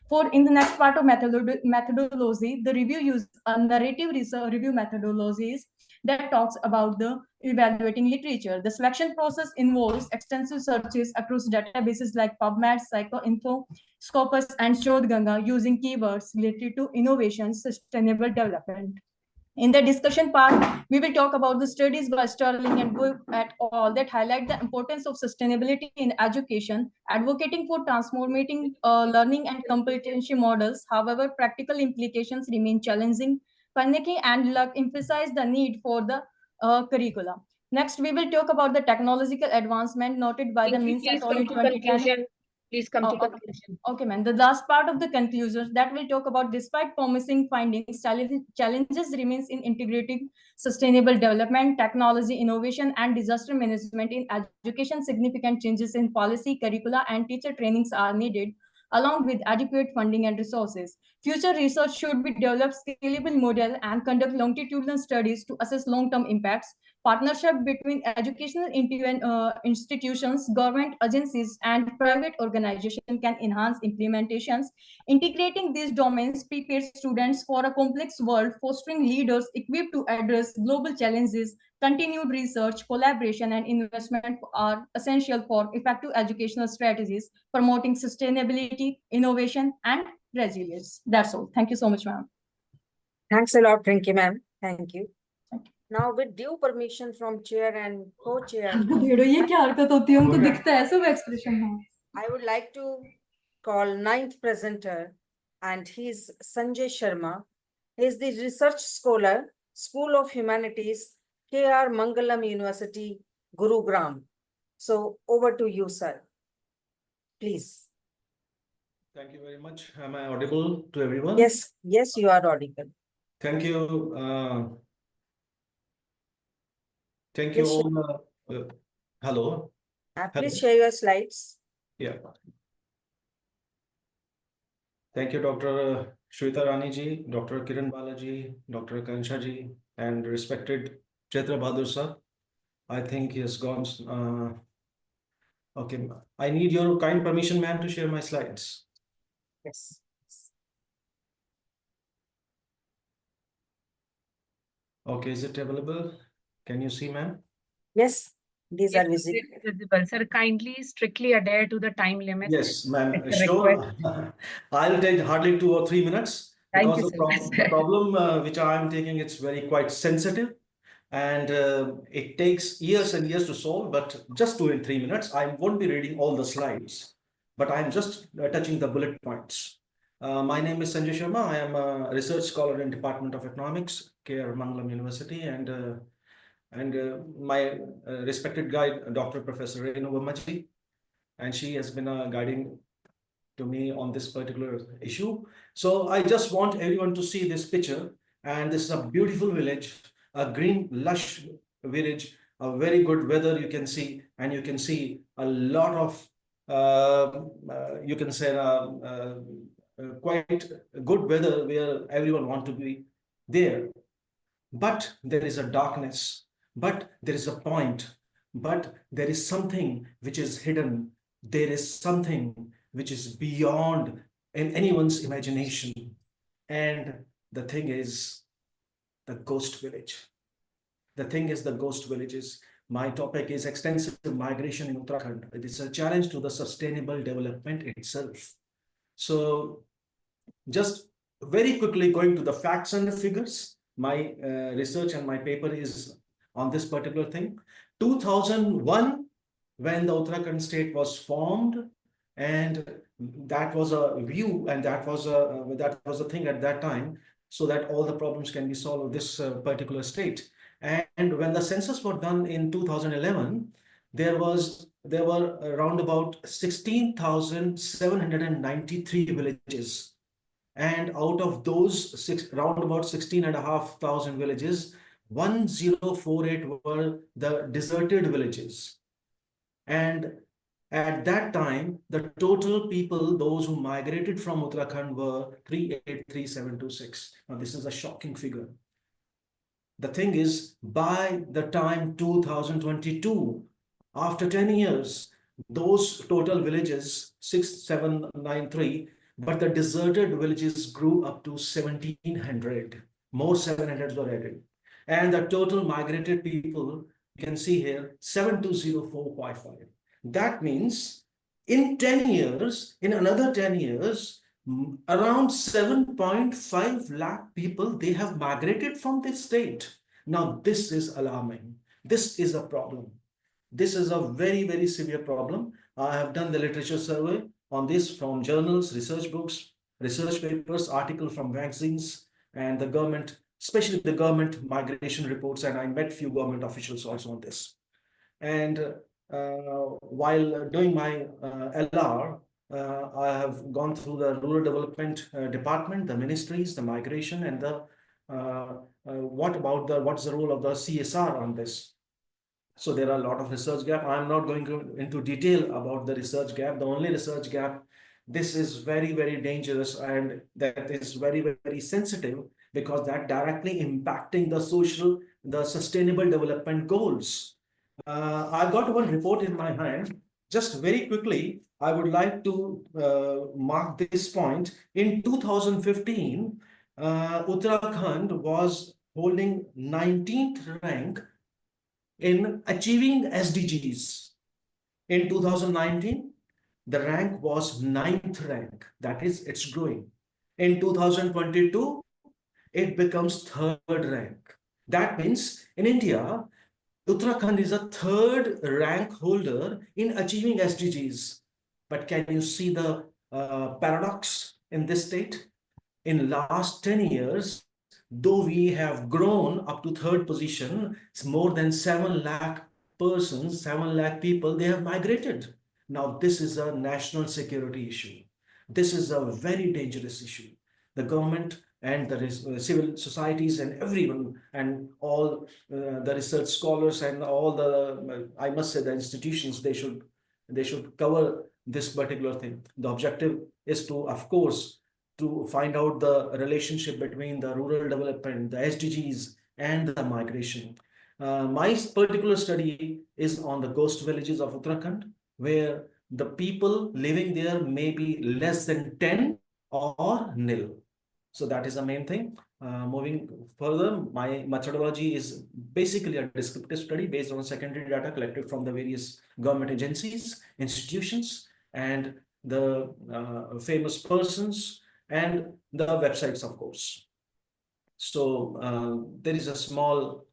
For in the next part of methodology, the review uses a narrative research review methodologies that talks about the evaluating literature. The selection process involves extensive searches across databases like PubMed, PsychoInfo, Scopus, and Shodhganga using keywords related to innovation, sustainable development. In the discussion part, we will talk about the studies by Sterling and Wood et al. That highlight the importance of sustainability in education, advocating for transforming learning and competency models. However, practical implications remain challenging. Carnegie and Luck emphasize the need for the curricula. Next, we will talk about the technological advancement noted by the means Please et al. come in to 2010. conclusion. Please come to Okay. conclusion. Okay, man. The last part of the conclusions that will talk about, despite promising findings, challenges remains in integrating sustainable development, technology, innovation, and disaster management in education. Significant changes in policy, curricula, and teacher trainings are needed, along with adequate funding and resources. Future research should be developed scalable model and conduct longitudinal studies to assess long-term impacts. Partnership between educational institutions, government agencies, and private organizations can enhance implementations. Integrating these domains prepares students for a complex world, fostering leaders equipped to address global challenges. Continued research, collaboration, and investment are essential for effective educational strategies, promoting sustainability, innovation, and resilience. That's all. Thank you so much, ma'am. Thanks a lot, Rinki ma'am. Thank you. Now, with due permission from chair and co-chair, ये क्या हरकत होती है, उनको दिखता है सब expression. I would like to call ninth presenter, and he's Sanjay Sharma. He is the research scholar, School of Humanities, K.R. Mangalam University, Gurugram. So over to you, sir. Please. Thank you very much. Am I audible to everyone? Yes, yes, you are audible. Thank you. Thank you Yes, all. Hello. Please share your slides. Yeah. Thank you, Dr. Shweta Rani ji, Dr. Kiran Balaji, Dr. Kansha ji, and respected Chaitra Bahadur sir. I think he has gone. Okay. I need your kind permission, ma'am, to share my slides. Yes. Okay, is it available? Can you see, ma'am? Yes, these are visible. Sir, kindly strictly adhere to the time limit. Yes, ma'am. Sure. I'll take hardly 2 or 3 minutes because the problem which I am taking, it's very quite sensitive, and it takes years and years to solve. But just do in 3 minutes. I won't be reading all the slides, but I am just touching the bullet points. My name is Sanjay Sharma. I am a research scholar in Department of Economics, K.R. Mangalam University, and my respected guide, Dr. Professor Renu Vammaji, and she has been guiding to me on this particular issue. So I just want everyone to see this picture, and this is a beautiful village, a green, lush village, a very good weather you can see, and you can see a lot of, you can say, quite good weather where everyone want to be there. But there is a darkness, but there is a point, but there is something which is hidden. There is something which is beyond in anyone's imagination. And the thing is the ghost village. The thing is the ghost villages. My topic is extensive migration in Uttarakhand. It is a challenge to the sustainable development itself. So just very quickly going to the facts and the figures. My research and my paper is on this particular thing. 2001, when the Uttarakhand state was formed, and that was a view, and that was a thing at that time, so that all the problems can be solved of this particular state. And when the census was done in 2011, there were around about 16,793 villages. And out of those round about 16,500 villages, 1048 were the deserted villages. And at that time, the total people, those who migrated from Uttarakhand, were 383726. Now, this is a shocking figure. The thing is, by the time 2022, after 10 years, those total villages, 6793, but the deserted villages grew up to 1700. More 700s were added. And the total migrated people, you can see here, 720455. That means in 10 years, in another 10 years, around 7.5 lakh people, they have migrated from this state. Now, this is alarming. This is a problem. This is a very, very severe problem. I have done the literature survey on this from journals, research books, research papers, articles from magazines, and the government, especially the government migration reports, and I met few government officials also on this. And while doing my LR, I have gone through the rural development department, the ministries, the migration, and the what's the role of the CSR on this? So there are a lot of research gap. I'm not going into detail about the research gap. The only research gap, this is very, very dangerous, and that is very, very sensitive, because that directly impacting the social, the sustainable development goals. I've got one report in my hand. Just very quickly, I would like to mark this point. In 2015, Uttarakhand was holding 19th rank in achieving SDGs. In 2019, the rank was 9th rank. That is, it's growing. In 2022, it becomes 3rd rank. That means in India, Uttarakhand is a 3rd rank holder in achieving SDGs. But can you see the paradox in this state? In last 10 years, though we have grown up to 3rd position, it's more than 7 lakh persons, 7 lakh people, they have migrated. Now, this is a national security issue. This is a very dangerous issue. The government and the civil societies and everyone and all the research scholars and all the, I must say, the institutions, they should cover this particular thing. The objective is to, of course, to find out the relationship between the rural development, the SDGs, and the migration. My particular study is on the ghost villages of Uttarakhand, where the people living there may be less than 10 or nil. So that is the main thing. Moving further, my methodology is basically a descriptive study based on secondary data collected from the various government agencies, institutions, and the famous persons, and the websites, of course. So there is a small,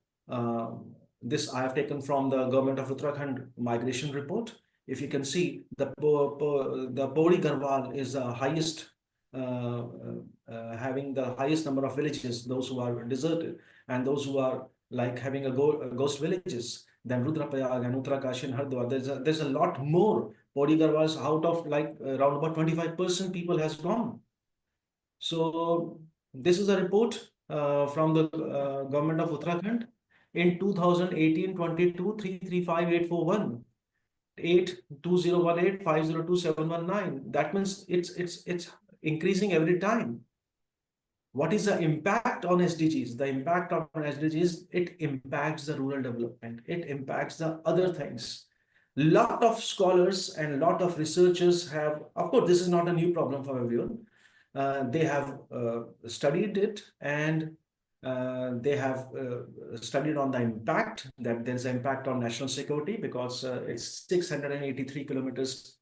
this I have taken from the government of Uttarakhand migration report. If you can see, the Pori Garhwal is the highest, having the highest number of villages, those who are deserted, and those who are like having a ghost villages. Then Rudraprayag and Uttarakashi and Hardwar, there's a lot more. Pori Garhwals, out of like around about 25% people has gone. So this is a report from the government of Uttarakhand in 2018-22, 335841, 82018 502 719. That means it's increasing every time. What is the impact on SDGs? The impact on SDGs, it impacts the rural development. It impacts the other things. Lot of scholars and lot of researchers have, of course, this is not a new problem for everyone. They have studied it, and they have studied on the impact, that there's an impact on national security, because it's 683 kilometers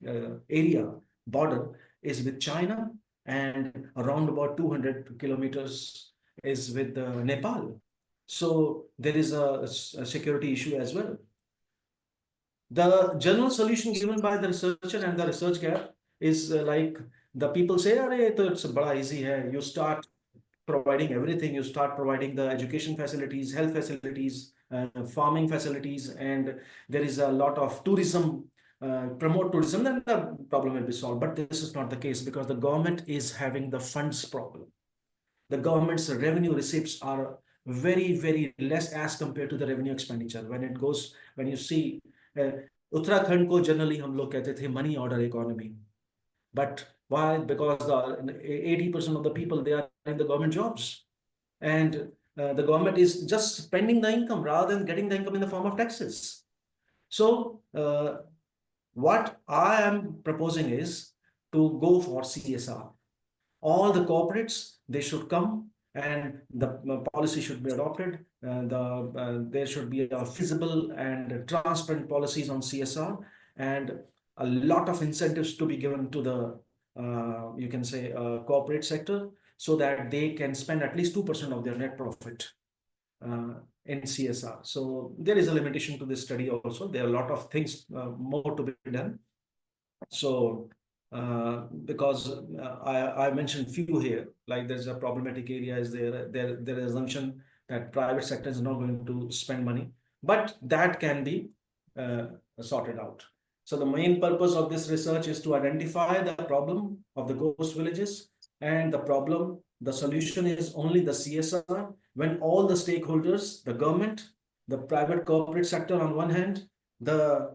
area border is with China, and around about 200 kilometers is with Nepal. So there is a security issue as well. The general solution given by the researcher and the research gap is like, the people say, it's bada easy hai. You start providing everything. You start providing the education facilities, health facilities, farming facilities, and there is a lot of tourism, promote tourism, then the problem will be solved. But this is not the case, because the government is having the funds problem. The government's revenue receipts are very, very less as compared to the revenue expenditure. When you see Uttarakhand ko generally hum log kehte the money order economy. But why? Because 80% of the people, they are in the government jobs, and the government is just spending the income rather than getting the income in the form of taxes. So what I am proposing is to go for CSR. All the corporates, they should come, and the policy should be adopted. There should be a feasible and transparent policies on CSR, and a lot of incentives to be given to the, you can say, corporate sector, so that they can spend at least 2% of their net profit in CSR. So there is a limitation to this study also. There are a lot of things more to be done. So because I mentioned few here, like there's a problematic area is there is assumption that private sector is not going to spend money, but that can be sorted out. So the main purpose of this research is to identify the problem of the ghost villages, and the solution is only the CSR, when all the stakeholders, the government, the private corporate sector on one hand, the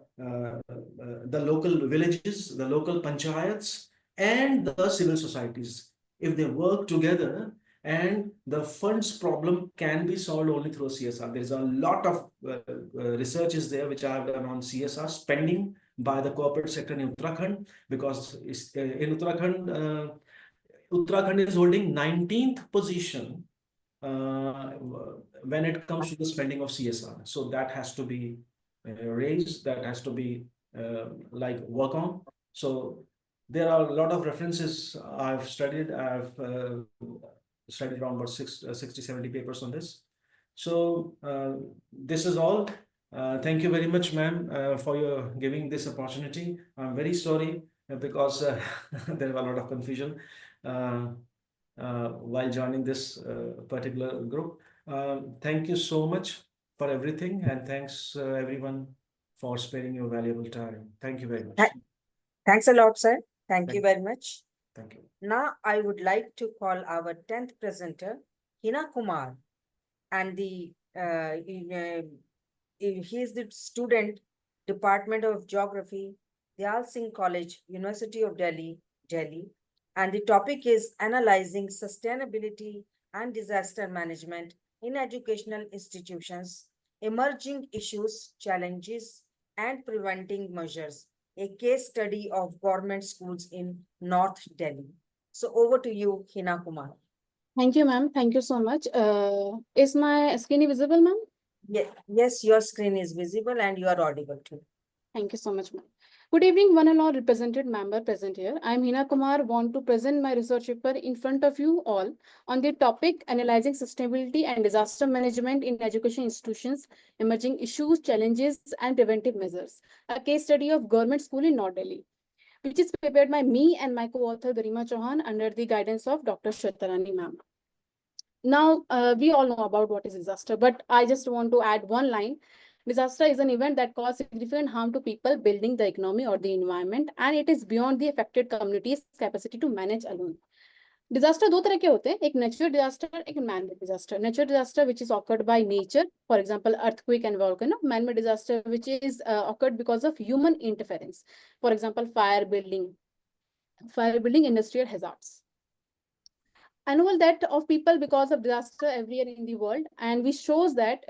local villages, the local panchayats, and the civil societies, if they work together, and the funds problem can be solved only through CSR. There's a lot of research is there which I have done on CSR spending by the corporate sector in Uttarakhand, because in Uttarakhand, Uttarakhand is holding 19th position when it comes to the spending of CSR. So that has to be raised, that has to be like work on. So there are a lot of references I've studied. I've studied around about 60, 70 papers on this. So this is all. Thank you very much, ma'am, for your giving this opportunity. I'm very sorry because there was a lot of confusion while joining this particular group. Thank you so much for everything, and thanks everyone for sparing your valuable time. Thank you very much. Thanks a lot, sir. Thank you very much. Thank you. Now I would like to call our 10th presenter, Hina Kumar, and he is the student, Department of Geography, Dayal Singh College, University of Delhi, and the topic is analyzing sustainability and disaster management in educational institutions, emerging issues, challenges, and preventing measures, a case study of government schools in North Delhi. So over to you, Hina Kumar. Thank you, ma'am. Thank you so much. Is my screen visible, ma'am? Yes, your screen is visible and you are audible too. Thank you so much, ma'am. Good evening, one and all represented member present here. I am Hina Kumar, want to present my research paper in front of you all on the topic analyzing sustainability and disaster management in education institutions, emerging issues, challenges, and preventive measures. A case study of government school in North Delhi, which is prepared by me and my co-author Garima Chauhan under the guidance of Dr. Shwetarani ma'am. Now, we all know about what is disaster, but I just want to add one line. Disaster is an event that causes significant harm to people, building the economy or the environment, and it is beyond the affected community's capacity to manage alone. Disaster दो तरह के होते हैं, एक natural disaster, एक man-made disaster. Natural disaster which is occurred by nature, for example, earthquake and volcano. Man-made disaster which is occurred because of human interference, for example, fire, building, industrial hazards. annual death of people because of disaster every year in the world, and which shows that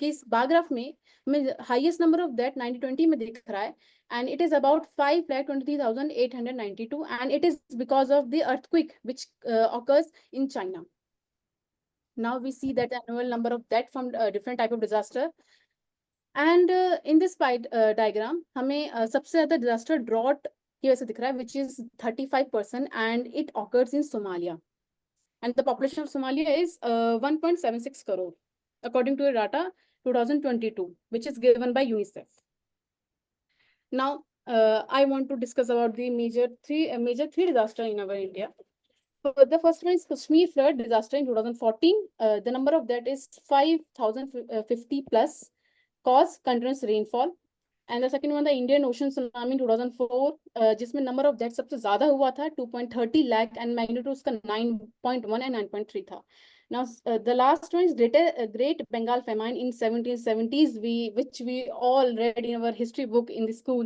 इस bar graph में highest number of death 1920 में दिख रहा है, and it is about 5,23,892, and it is because of the earthquake which occurs in China. Now we see that the annual number of death from different type of disaster. And in this diagram, हमें सबसे ज़्यादा disaster drought की वजह से दिख रहा है, which is 35%, and it occurs in Somalia. And the population of Somalia is 1.76 crore, according to data 2022, which is given by UNICEF. Now, I want to discuss about the major three disaster in our India. So the first one is Kashmir flood disaster in 2014. The number of that is 5,050 plus, cause continuous rainfall. And the second one, the Indian Ocean tsunami in 2004, जिसमें number of deaths सबसे ज़्यादा हुआ था 2.30 lakh, and magnitude उसका 9.1 and 9.3 था. Now the last one is Great Bengal famine in 1770s, which we all read in our history book in the school.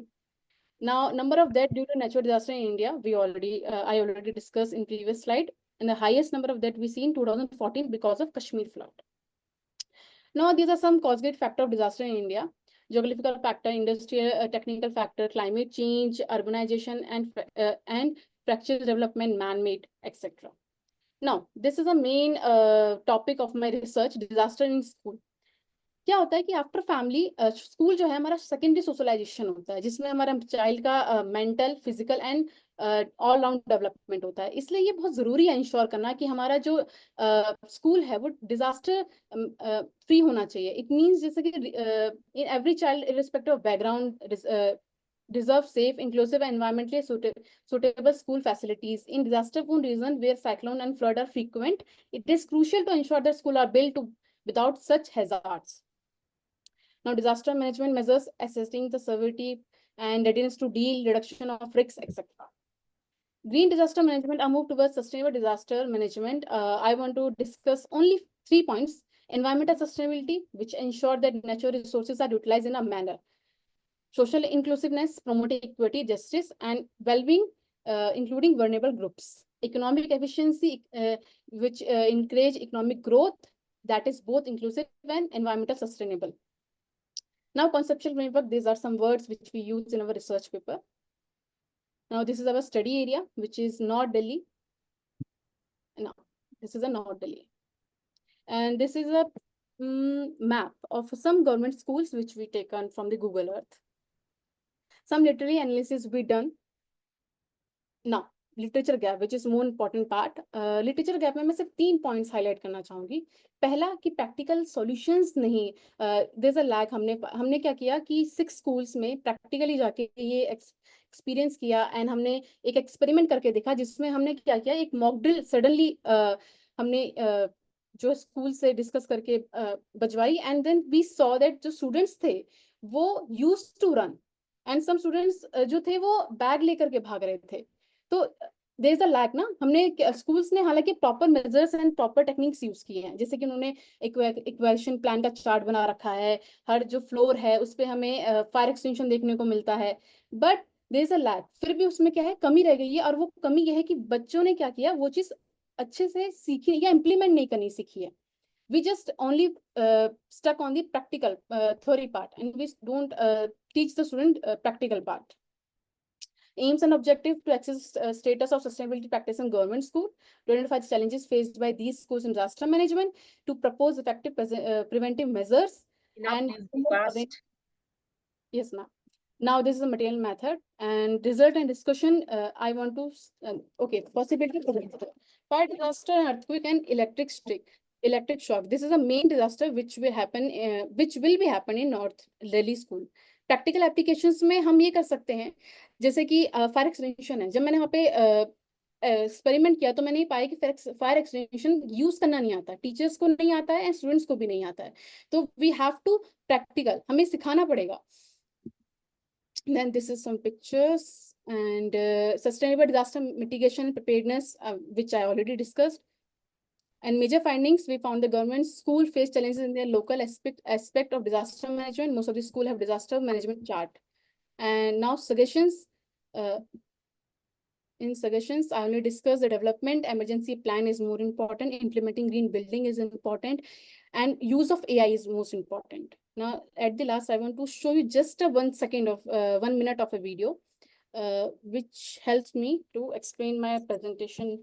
Now, number of death due to natural disaster in India, I already discussed in previous slide, and the highest number of death we see in 2014 because of Kashmir flood. Now, these are some cause-gate factor of disaster in India: geographical factor, industrial, technical factor, climate change, urbanization, and fracture development, man-made, etc. Now, this is a main topic of my research: disaster in school. क्या होता है कि after family school जो है हमारा secondary socialisation होता है, जिसमें हमारा चाइल्ड का mental, physical and all round development होता है. इसलिए ये बहुत जरूरी है इंश्योर करना कि हमारा जो स्कूल है वो डिजास्टर फ्री होना चाहिए. इट मींस जैसे कि in every child irrespective of background deserve safe, inclusive, and environmentally suitable school facilities. In disaster-prone regions where cyclone and flood are frequent, it is crucial to ensure that schools are built without such hazards. Now, disaster management measures, assessing the severity and readiness to deal, reduction of risks, etc. Green disaster management, a move towards sustainable disaster management. I want to discuss only 3 points. Environmental sustainability, which ensure that natural resources are utilized in a manner. Social inclusiveness, promoting equity, justice, and well-being, including vulnerable groups. Economic efficiency, which encourage economic growth that is both inclusive and environmental sustainable. Now, conceptual framework, these are some words which we use in our research paper. Now, this is our study area, which is North Delhi. Now, this is a North Delhi. And this is a map of some government schools which we taken from the Google Earth. Some literary analysis we done. Now, literature gap, which is more important part. Literature gap में मैं सिर्फ 3 points highlight करना चाहूँगी. पहला कि practical solutions नहीं. There's a lag. हमने क्या किया कि 6 schools में practically जाके ये experience किया, and हमने एक experiment करके देखा, जिसमें हमने क्या किया, एक mock drill suddenly हमने जो school से discuss करके बजवाई, and then we saw that जो students थे वो used to run, and some students जो थे वो bag लेकर के भाग रहे थे. तो देयर इज अ लैक ना. हमने स्कूल्स ने हालांकि proper measures and proper techniques use किए हैं, जैसे कि उन्होंने इक्वेशन प्लान का चार्ट बना रखा है, हर जो फ्लोर है उस पे हमें फायर एक्सटेंशन देखने को मिलता है, but there is a lack. फिर भी उसमें क्या है, कमी रह गई है, और वो कमी यह है कि बच्चों ने क्या किया, वो चीज अच्छे से सीखी या इम्प्लीमेंट नहीं करनी सीखी है. We just only stuck on the practical theory part, and we don't teach the student practical part. Aims and objective: to access status of sustainability practice in government school, to identify the challenges faced by these schools in disaster management, to propose effective preventive measures, and yes, ma'am. Now this is a material method and result and discussion. I want to okay, possibility fire disaster, earthquake, and electric shock. This is a main disaster which will happen, which will be happening in North Delhi school. Practical applications में हम ये कर सकते हैं, जैसे कि fire extension है. जब मैंने वहाँ पे एक्सपेरिमेंट किया तो मैंने ये पाया कि फायर एक्सटेंशन यूज करना नहीं आता, टीचर्स को नहीं आता है एंड स्टूडेंट्स को भी नहीं आता है. तो वी हैव टू प्रैक्टिकल, हमें सिखाना पड़ेगा. Then this is some pictures and sustainable disaster mitigation preparedness, which I already discussed. And major findings, we found the government school face challenges in their local aspect of disaster management. Most of the school have disaster management chart. And now suggestions. In suggestions, I only discuss the development emergency plan is more important, implementing green building is important, and use of AI is most important. Now, at the last, I want to show you just a 1 second of 1 minute of a video, which helps me to explain my presentation.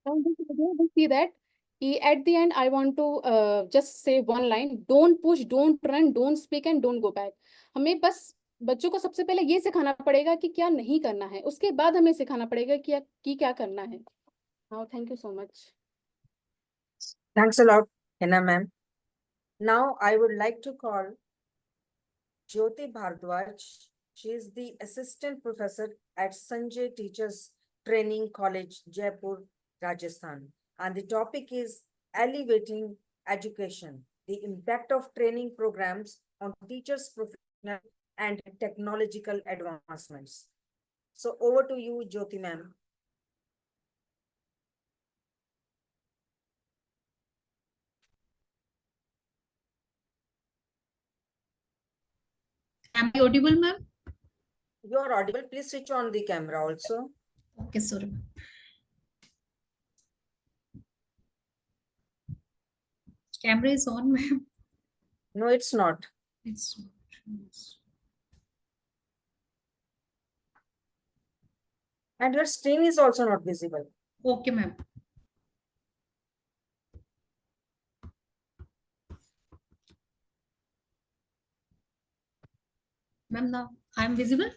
We see that at the end, I want to just say one line: don't push, don't run, don't speak, and don't go back. हमें बस बच्चों को सबसे पहले ये सिखाना पड़ेगा कि क्या नहीं करना है, उसके बाद हमें सिखाना पड़ेगा कि क्या करना है. Now, thank you so much. Thanks a lot, Hina ma'am. Now I would like to call Jyoti Bhardwaj. She is the assistant professor at Sanjay Teachers Training College, Jaipur, Rajasthan. And the topic is elevating education, the impact of training programs on teachers' professional and technological advancements. So over to you, Jyoti ma'am. Am I audible, ma'am? You are audible. Please switch on the camera also. Okay, sorry. Camera is on, ma'am. No, it's not. It's And your screen is also not visible. okay, ma'am. Ma'am, now I'm visible.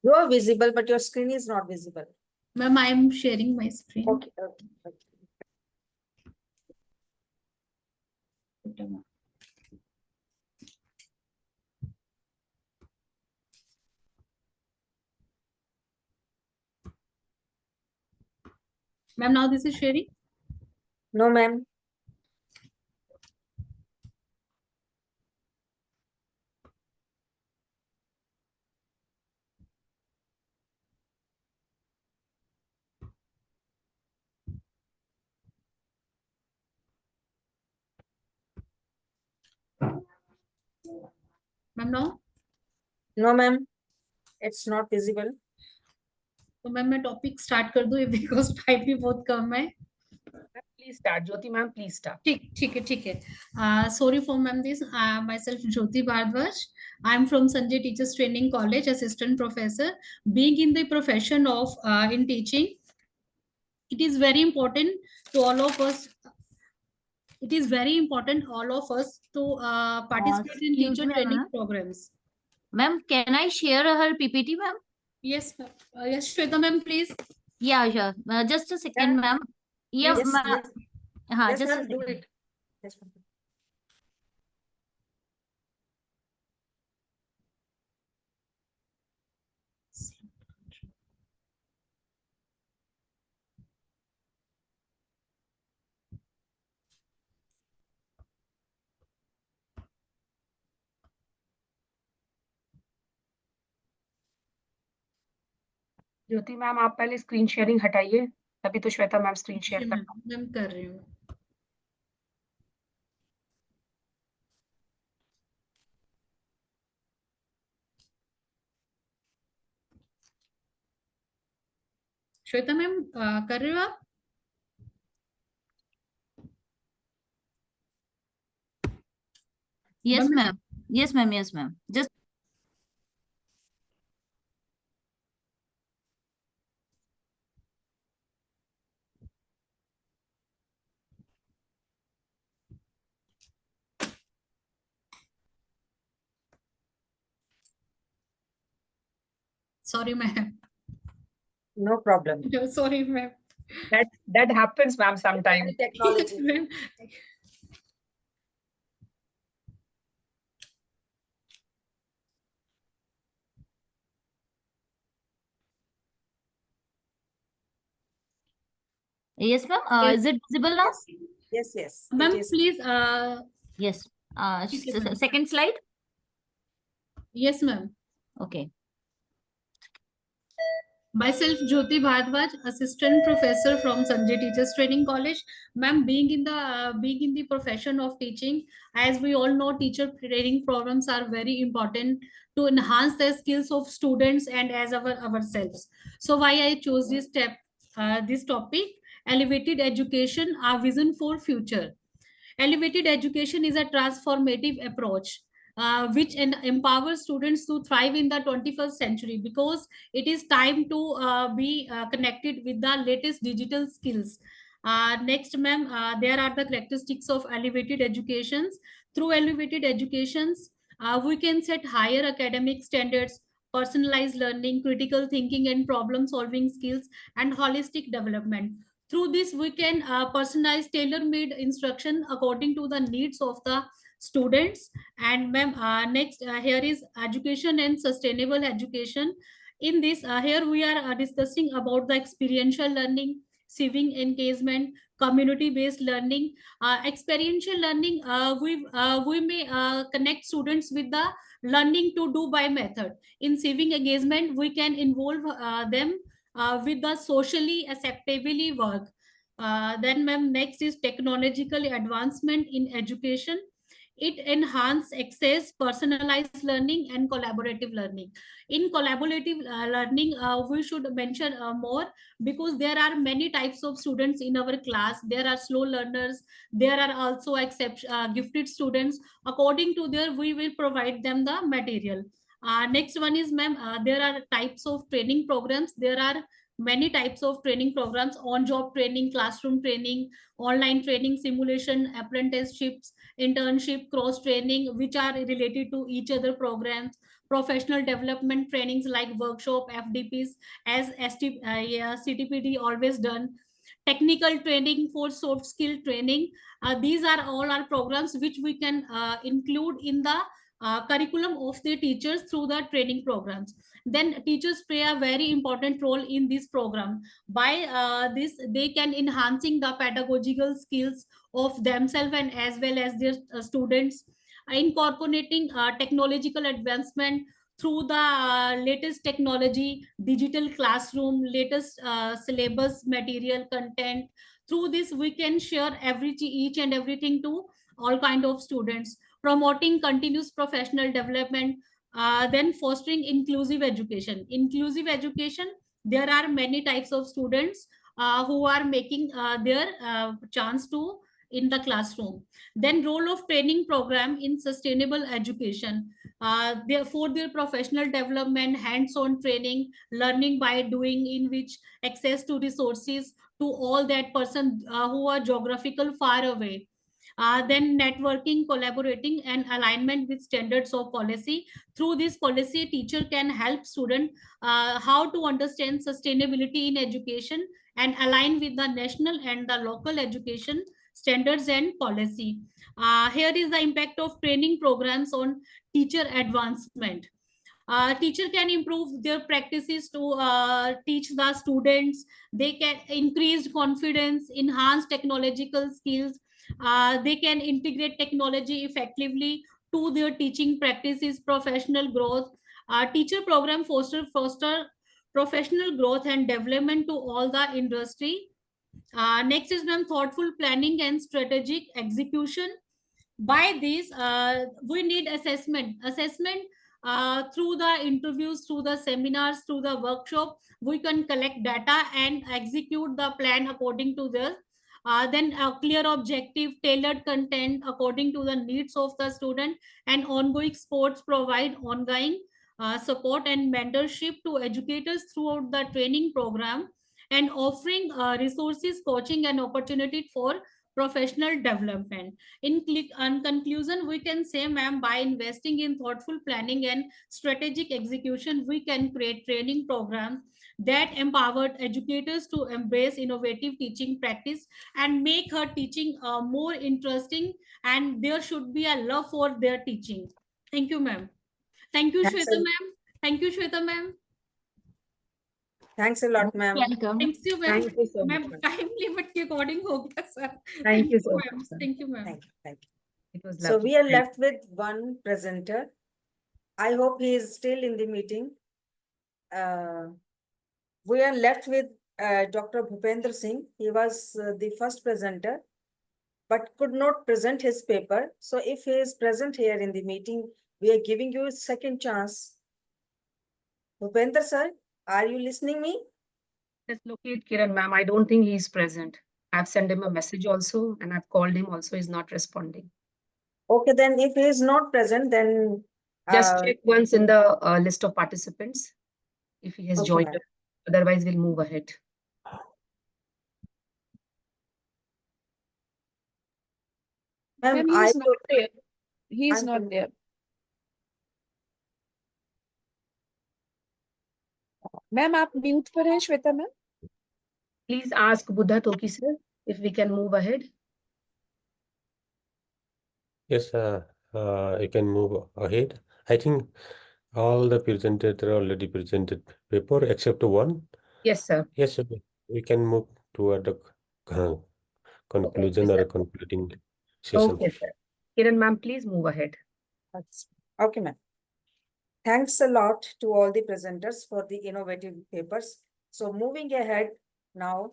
You are visible, but your screen is not visible. Ma'am, I am sharing my screen. Okay. Ma'am, now this is sharing. No, ma'am. Ma'am, now? No, ma'am. It's not visible. तो ma'am मैं topic start कर दूं because time भी बहुत कम है. Please start, Jyoti ma'am. Please start. ठीक है. Sorry for ma'am this. Myself Jyoti Bhardwaj. I'm from Sanjay Teachers Training College, assistant professor. Being in the profession of in teaching, it is very important to all of us. It is very important all of us to participate in Excuse teacher me, training ma'am. programs. Ma'am, can I share her PPT, ma'am? Yes, yes, Shweta ma'am, please. Yeah, sure. Just a second, ma'am. Yeah, Yes, ma'am. yes. Yes, Just a ma'am, do second. it. Yes, ma'am. Jyoti ma'am आप पहले screen sharing हटाइए, तभी तो Shweta ma'am screen share कर पाएंगे. Ma'am कर रही हूँ. श्वेता मैम कर रहे हो आप? Yes, ma'am. Yes, ma'am. Yes, ma'am. Just Sorry, ma'am. No problem. No, sorry, ma'am. That happens, ma'am, sometimes. Technology. Ma'am. Yes, ma'am. Is it visible now? Yes, yes. Ma'am, it is. please. Yes. Okay, ma'am. Second slide. Yes, ma'am. Okay. Myself, Jyoti Bhardwaj, assistant professor from Sanjay Teachers Training College. Ma'am, being in the profession of teaching, as we all know, teacher training programs are very important to enhance the skills of students and as ourselves. So, why I chose this topic, elevated education, our vision for future. Elevated education is a transformative approach which empowers students to thrive in the 21st century, because it is time to be connected with the latest digital skills. Next, ma'am, there are the characteristics of elevated educations. Through elevated educations, we can set higher academic standards, personalized learning, critical thinking and problem solving skills, and holistic development. Through this, we can personalize tailor-made instruction according to the needs of the students. And ma'am, next, here is education and sustainable education. In this, here we are discussing about the experiential learning, civic engagement, community-based learning. Experiential learning, we may connect students with the learning to do by method. In civic engagement, we can involve them with the socially acceptably work. Then, ma'am, next is technological advancement in education. It enhance access, personalized learning, and collaborative learning. In collaborative learning, we should mention more, because there are many types of students in our class. There are slow learners. There are also gifted students. According to their, we will provide them the material. Next one is, ma'am, there are types of training programs. There are many types of training programs: on job training, classroom training, online training, simulation, apprenticeships, internship, cross training, which are related to each other programs, professional development trainings like workshop, FDPs, as CTPD always done, technical training for soft skill training. These are all our programs which we can include in the curriculum of the teachers through the training programs. Then teachers play a very important role in this program. By this, they can enhancing the pedagogical skills of themselves and as well as their students, incorporating technological advancement through the latest technology, digital classroom, latest syllabus material content. Through this, we can share each and everything to all kind of students, promoting continuous professional development. Then fostering inclusive education. Inclusive education, there are many types of students who are making their chance to in the classroom. Then role of training program in sustainable education. For their professional development, hands-on training, learning by doing, in which access to resources to all that person who are geographical far away. Then networking, collaborating, and alignment with standards of policy. Through this policy, teacher can help student how to understand sustainability in education and align with the national and the local education standards and policy. Here is the impact of training programs on teacher advancement. Teacher can improve their practices to teach the students. They can increase confidence, enhance technological skills. They can integrate technology effectively to their teaching practices, professional growth. Teacher program foster professional growth and development to all the industry. Next is, ma'am, thoughtful planning and strategic execution. By this, we need assessment through the interviews, through the seminars, through the workshop. We can collect data and execute the plan according to the then a clear objective, tailored content according to the needs of the student, and ongoing sports provide ongoing support and mentorship to educators throughout the training program, and offering resources, coaching, and opportunity for professional development. In conclusion, we can say, ma'am, by investing in thoughtful planning and strategic execution, we can create training programs that empower educators to embrace innovative teaching practice and make her teaching more interesting, and there should be a love for their teaching. Thank you, ma'am. Thank you, Shweta, ma'am. Thank you, Shweta, ma'am. Thanks a lot, ma'am. Welcome. Thank you, ma'am. Thank you so much, Ma'am, ma'am. time limit के according हो गया, sir. Thank you so much, ma'am. sir. Thank you, ma'am. Thank you. Thank you. It was So lovely. we are left with one presenter. I hope he is still in the meeting. We are left with Dr. Bhupendra Singh. He was the first presenter, but could not present his paper. So if he is present here in the meeting, we are giving you a second chance. Bhupendra sir, are you listening me? Let's locate Kiran, ma'am. I don't think he's present. I've sent him a message also, and I've called him also. He's not responding. Okay, then if he is not present, then Just check once in the list of participants if he has okay, joined ma'am. us. Otherwise, we'll move ahead. Ma'am, Ma'am, he is not there. He is not there. Ma'am, आप mute पर हैं, Shweta ma'am? Please ask Buddha Toki sir if we can move ahead. Yes, I can move ahead. I think all the presenters are already presented paper except one. Yes, sir. Yes, sir. We can move toward the conclusion or a concluding session. Okay, sir. Kiran ma'am, please move ahead. Okay, ma'am. Thanks a lot to all the presenters for the innovative papers. So moving ahead now.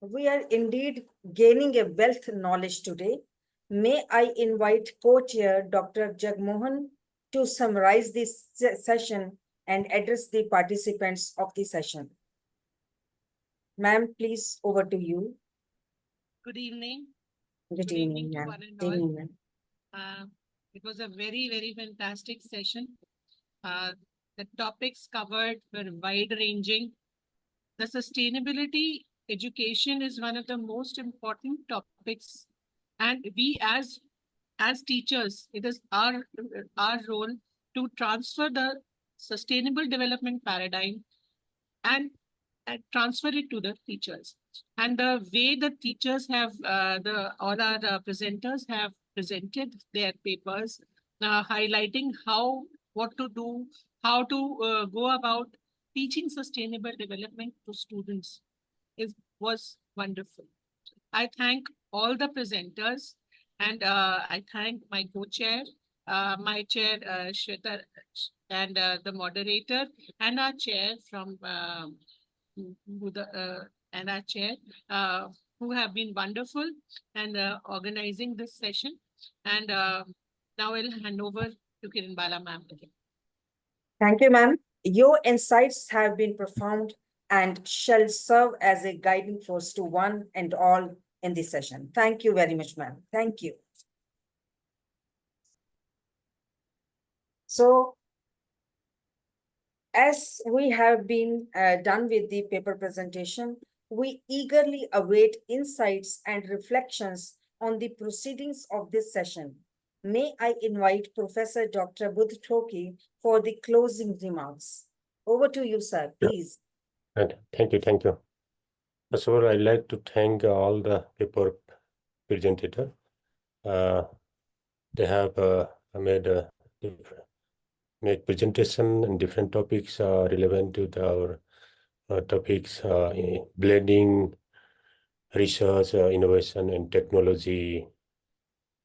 We are indeed gaining a wealth knowledge today. May I invite co-chair Dr. Jagmohan to summarize this session and address the participants of the session. Ma'am, please over to you. Good evening. Good evening, to ma'am. one and Good all. evening, ma'am. It was a very, very fantastic session. The topics covered were wide-ranging. The sustainability education is one of the most important topics, and we as teachers, it is our role to transfer the sustainable development paradigm and transfer it to the teachers. And the way the teachers have, all our presenters have presented their papers, highlighting what to do, how to go about teaching sustainable development to students was wonderful. I thank all the presenters, and I thank my co-chair, my chair, Shweta, and the moderator, and our chair from and our chair, who have been wonderful and organizing this session. And now I'll hand over to Kiran Bala ma'am again. Thank you, ma'am. Your insights have been profound and shall serve as a guiding force to one and all in this session. Thank you very much, ma'am. Thank you. So, as we have been done with the paper presentation, we eagerly await insights and reflections on the proceedings of this session. May I invite Professor Dr. Buddha Toki for the closing remarks. Over to you, sir, please. Thank you, thank you. First of all, I'd like to thank all the paper presenters. They have made presentation and different topics relevant to our topics, blending research, innovation, and technology.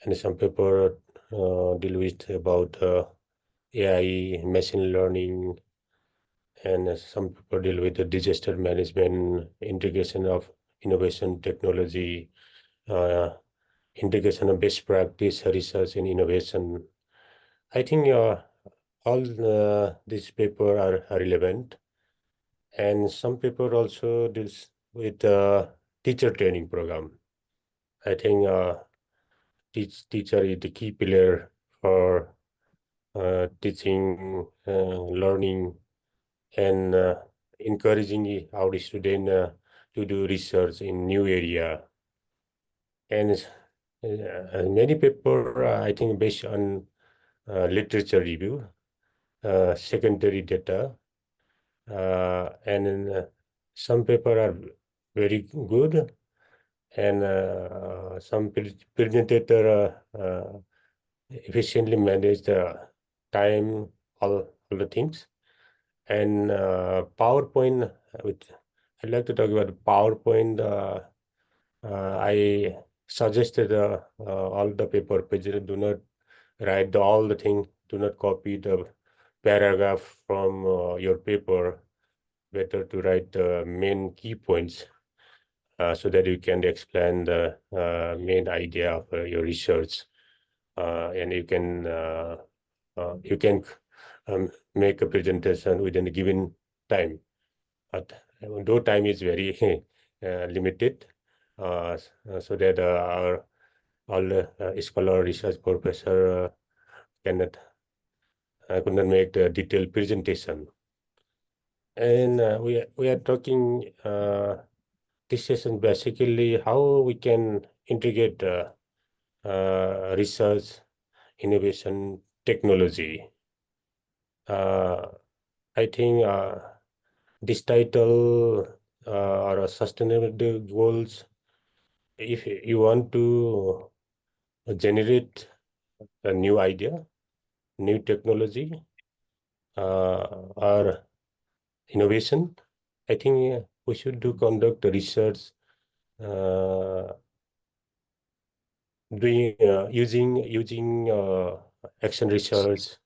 And some paper deal with about AI, machine learning, and some people deal with the disaster management, integration of innovation technology, integration of best practice, research and innovation. I think all these papers are relevant, and some paper also deals with teacher training program. I think teacher is the key pillar for teaching, learning, and encouraging our student to do research in new area. And many paper, I think, based on literature review, secondary data, and some paper are very good, and some presenter efficiently manage the time, all the things. And PowerPoint, I'd like to talk about PowerPoint. I suggested all the paper pages do not write all the thing, do not copy the paragraph from your paper. Better to write the main key points so that you can explain the main idea of your research, and you can make a presentation within a given time. But though time is very limited, so that all the scholar research professor could not make the detailed presentation. And we are talking this session basically how we can integrate research, innovation, technology. I think this title or sustainable goals, if you want to generate a new idea, new technology, or innovation, I think we should conduct research using action research,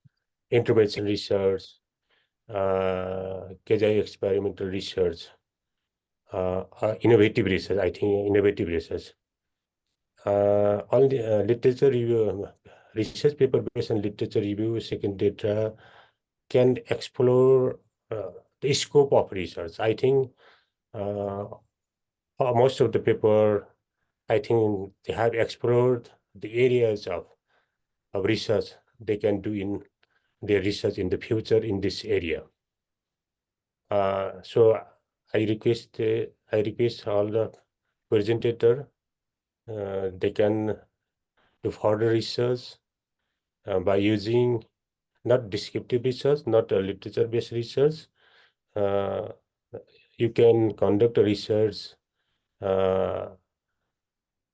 intervention research, KJ experimental research, innovative research. I think innovative research. On the literature review, research paper based on literature review, second data can explore the scope of research. I think most of the paper, I think they have explored the areas of research they can do in their research in the future in this area. So I request all the presenter they can do further research by using not descriptive research, not literature-based research. You can conduct a research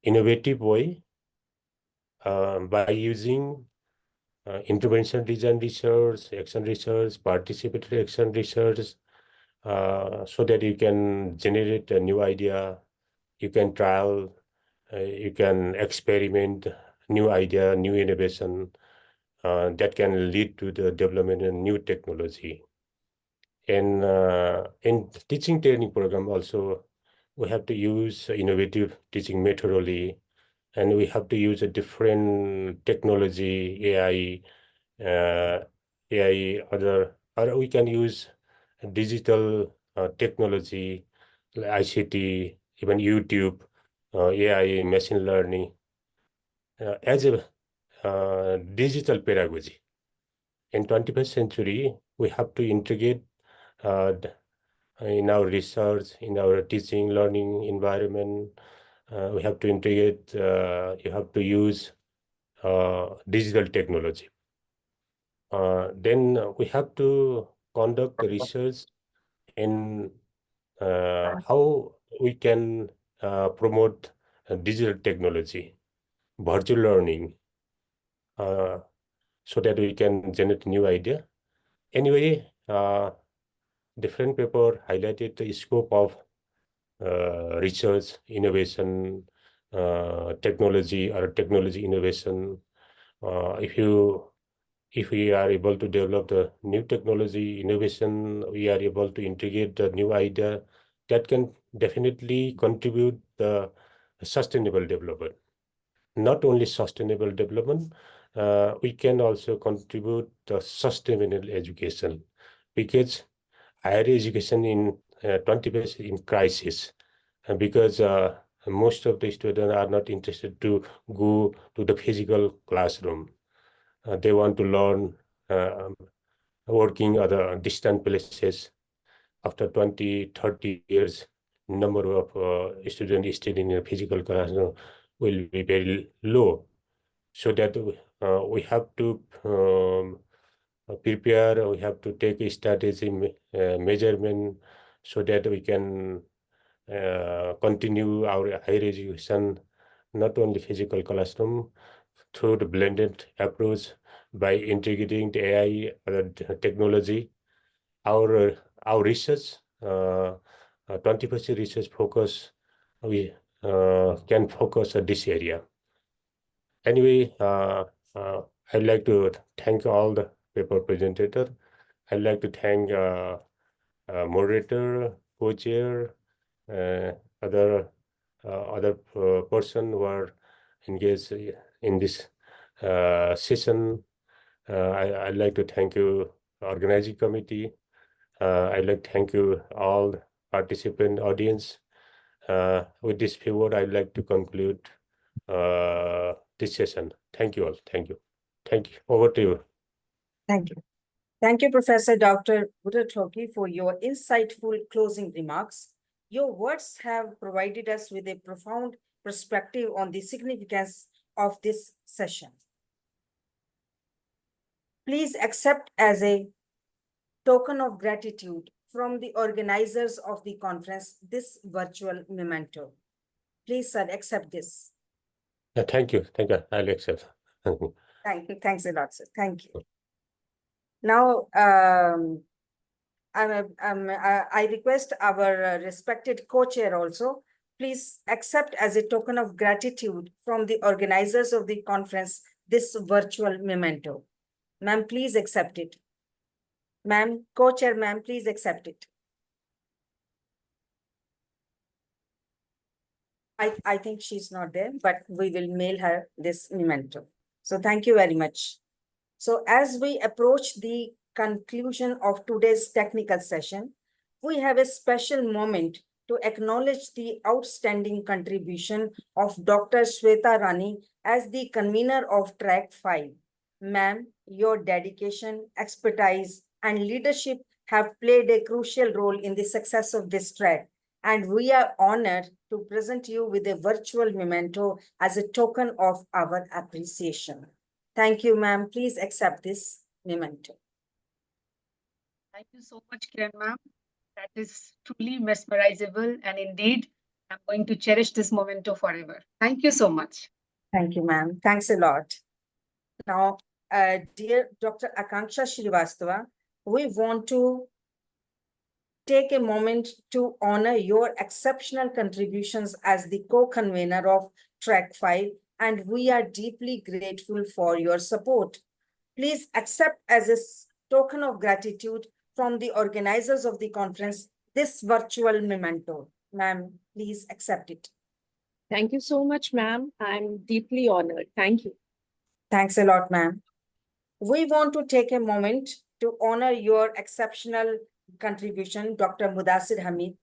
innovative way by using intervention design research, action research, participatory action research, so that you can generate a new idea, you can trial, you can experiment new idea, new innovation that can lead to the development of new technology. And in teaching training program also, we have to use innovative teaching methodology, and we have to use a different technology, AI, or we can use digital technology, like ICT, even YouTube, AI, machine learning, as a digital pedagogy. In 21st century, we have to integrate in our research, in our teaching, learning environment. We have to integrate, you have to use digital technology. Then we have to conduct the research in how we can promote digital technology, virtual learning, so that we can generate new idea. Anyway, different paper highlighted the scope of research, innovation, technology or technology innovation. If we are able to develop the new technology innovation, we are able to integrate the new idea that can definitely contribute the sustainable development. Not only sustainable development, we can also contribute the sustainable education, because higher education in 21st in crisis, because most of the students are not interested to go to the physical classroom. They want to learn working other distant places. After 20, 30 years, number of students studying in a physical classroom will be very low. So that we have to prepare, we have to take a strategy measurement so that we can continue our higher education, not only physical classroom, through the blended approach by integrating the AI technology. Our research, 20% research focus, we can focus on this area. Anyway, I'd like to thank all the paper presenters. I'd like to thank moderator, co-chair, other person who are engaged in this session. I'd like to thank you, organizing committee. I'd like to thank you all participant audience. With this pivot, I'd like to conclude this session. Thank you all. Thank you. Thank you. Over to you. Thank you. Thank you, Professor Dr. Budatoki, for your insightful closing remarks. Your words have provided us with a profound perspective on the significance of this session. Please accept as a token of gratitude from the organizers of the conference this virtual memento. Please, sir, accept this. Thank you. Thank you. I'll accept. Thanks a lot, sir. Thank you. Now, I request our respected co-chair also, please accept as a token of gratitude from the organizers of the conference this virtual memento. Ma'am, please accept it. Ma'am, co-chair, ma'am, please accept it. I think she's not there, but we will mail her this memento. So thank you very much. So as we approach the conclusion of today's technical session, we have a special moment to acknowledge the outstanding contribution of Dr. Shweta Rani as the convener of Track 5. Ma'am, your dedication, expertise, and leadership have played a crucial role in the success of this track, and we are honored to present you with a virtual memento as a token of our appreciation. Thank you, ma'am. Please accept this memento. Thank you so much, Kiran ma'am. That is truly mesmerizable, and indeed, I'm going to cherish this memento forever. Thank you so much. Thank you, ma'am. Thanks a lot. Now, dear Dr. Akanksha Srivastava, we want to take a moment to honor your exceptional contributions as the co-convener of Track 5, and we are deeply grateful for your support. Please accept as a token of gratitude from the organizers of the conference this virtual memento. Ma'am, please accept it. Thank you so much, ma'am. I'm deeply honored. Thank you. Thanks a lot, ma'am. We want to take a moment to honor your exceptional contribution, Dr. Mudassir Hamid.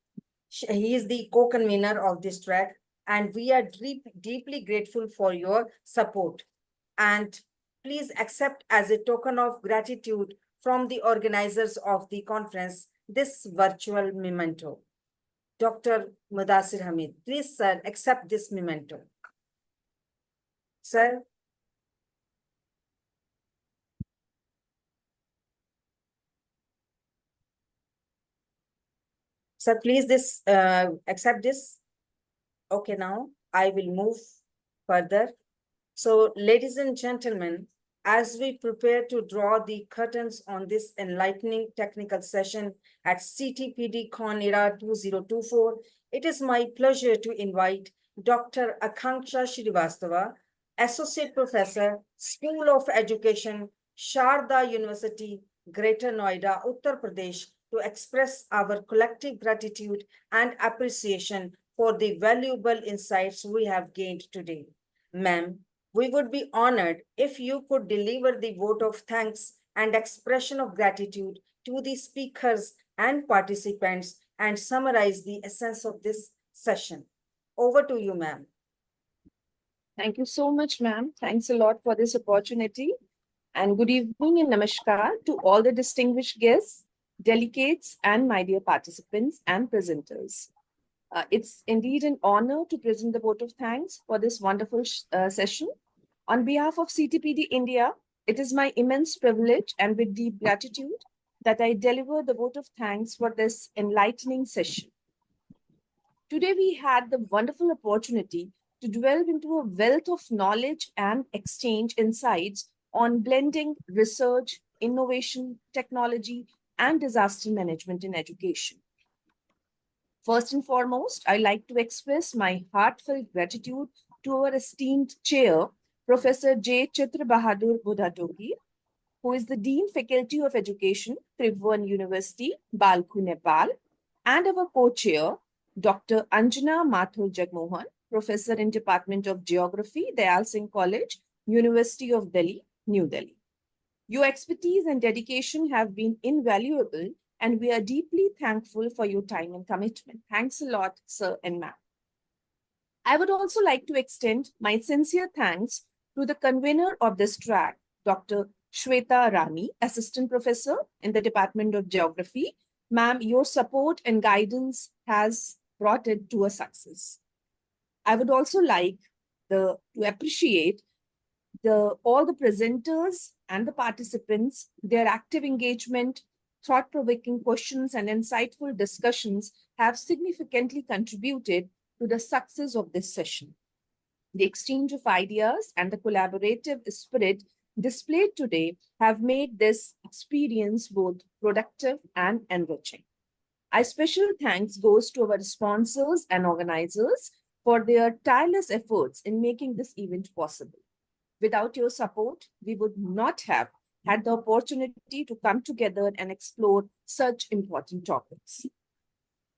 He is the co-convener of this track, and we are deeply grateful for your support. And please accept as a token of gratitude from the organizers of the conference this virtual memento. Dr. Mudassir Hamid, please, sir, accept this memento. Sir. Sir, please accept this. Okay, now I will move further. So, ladies and gentlemen, as we prepare to draw the curtains on this enlightening technical session at CTPDCON era 2024, it is my pleasure to invite Dr. Akanksha Srivastava, Associate Professor, School of Education, Sharda University, Greater Noida, Uttar Pradesh, to express our collective gratitude and appreciation for the valuable insights we have gained today. Ma'am, we would be honored if you could deliver the vote of thanks and expression of gratitude to the speakers and participants and summarize the essence of this session. Over to you, ma'am. Thank you so much, ma'am. Thanks a lot for this opportunity. And good evening and namaskar to all the distinguished guests, delegates, and my dear participants and presenters. It's indeed an honor to present the vote of thanks for this wonderful session. On behalf of CTPD India, it is my immense privilege and with deep gratitude that I deliver the vote of thanks for this enlightening session. Today, we had the wonderful opportunity to delve into a wealth of knowledge and exchange insights on blending research, innovation, technology, and disaster management in education. First and foremost, I'd like to express my heartfelt gratitude to our esteemed chair, Professor J. Chitra Bahadur Budhatogi, who is the Dean Faculty of Education, Tribhuvan University, Balku, Nepal, and our co-chair, Dr. Anjana Mathur Jagmohan, Professor in Department of Geography, Dayal Singh College, University of Delhi, New Delhi. Your expertise and dedication have been invaluable, and we are deeply thankful for your time and commitment. Thanks a lot, sir and ma'am. I would also like to extend my sincere thanks to the convener of this track, Dr. Shweta Rani, Assistant Professor in the Department of Geography. Ma'am, your support and guidance has brought it to a success. I would also like to appreciate all the presenters and the participants, their active engagement, thought-provoking questions, and insightful discussions have significantly contributed to the success of this session. The exchange of ideas and the collaborative spirit displayed today have made this experience both productive and enriching. Our special thanks goes to our sponsors and organizers for their tireless efforts in making this event possible. Without your support, we would not have had the opportunity to come together and explore such important topics.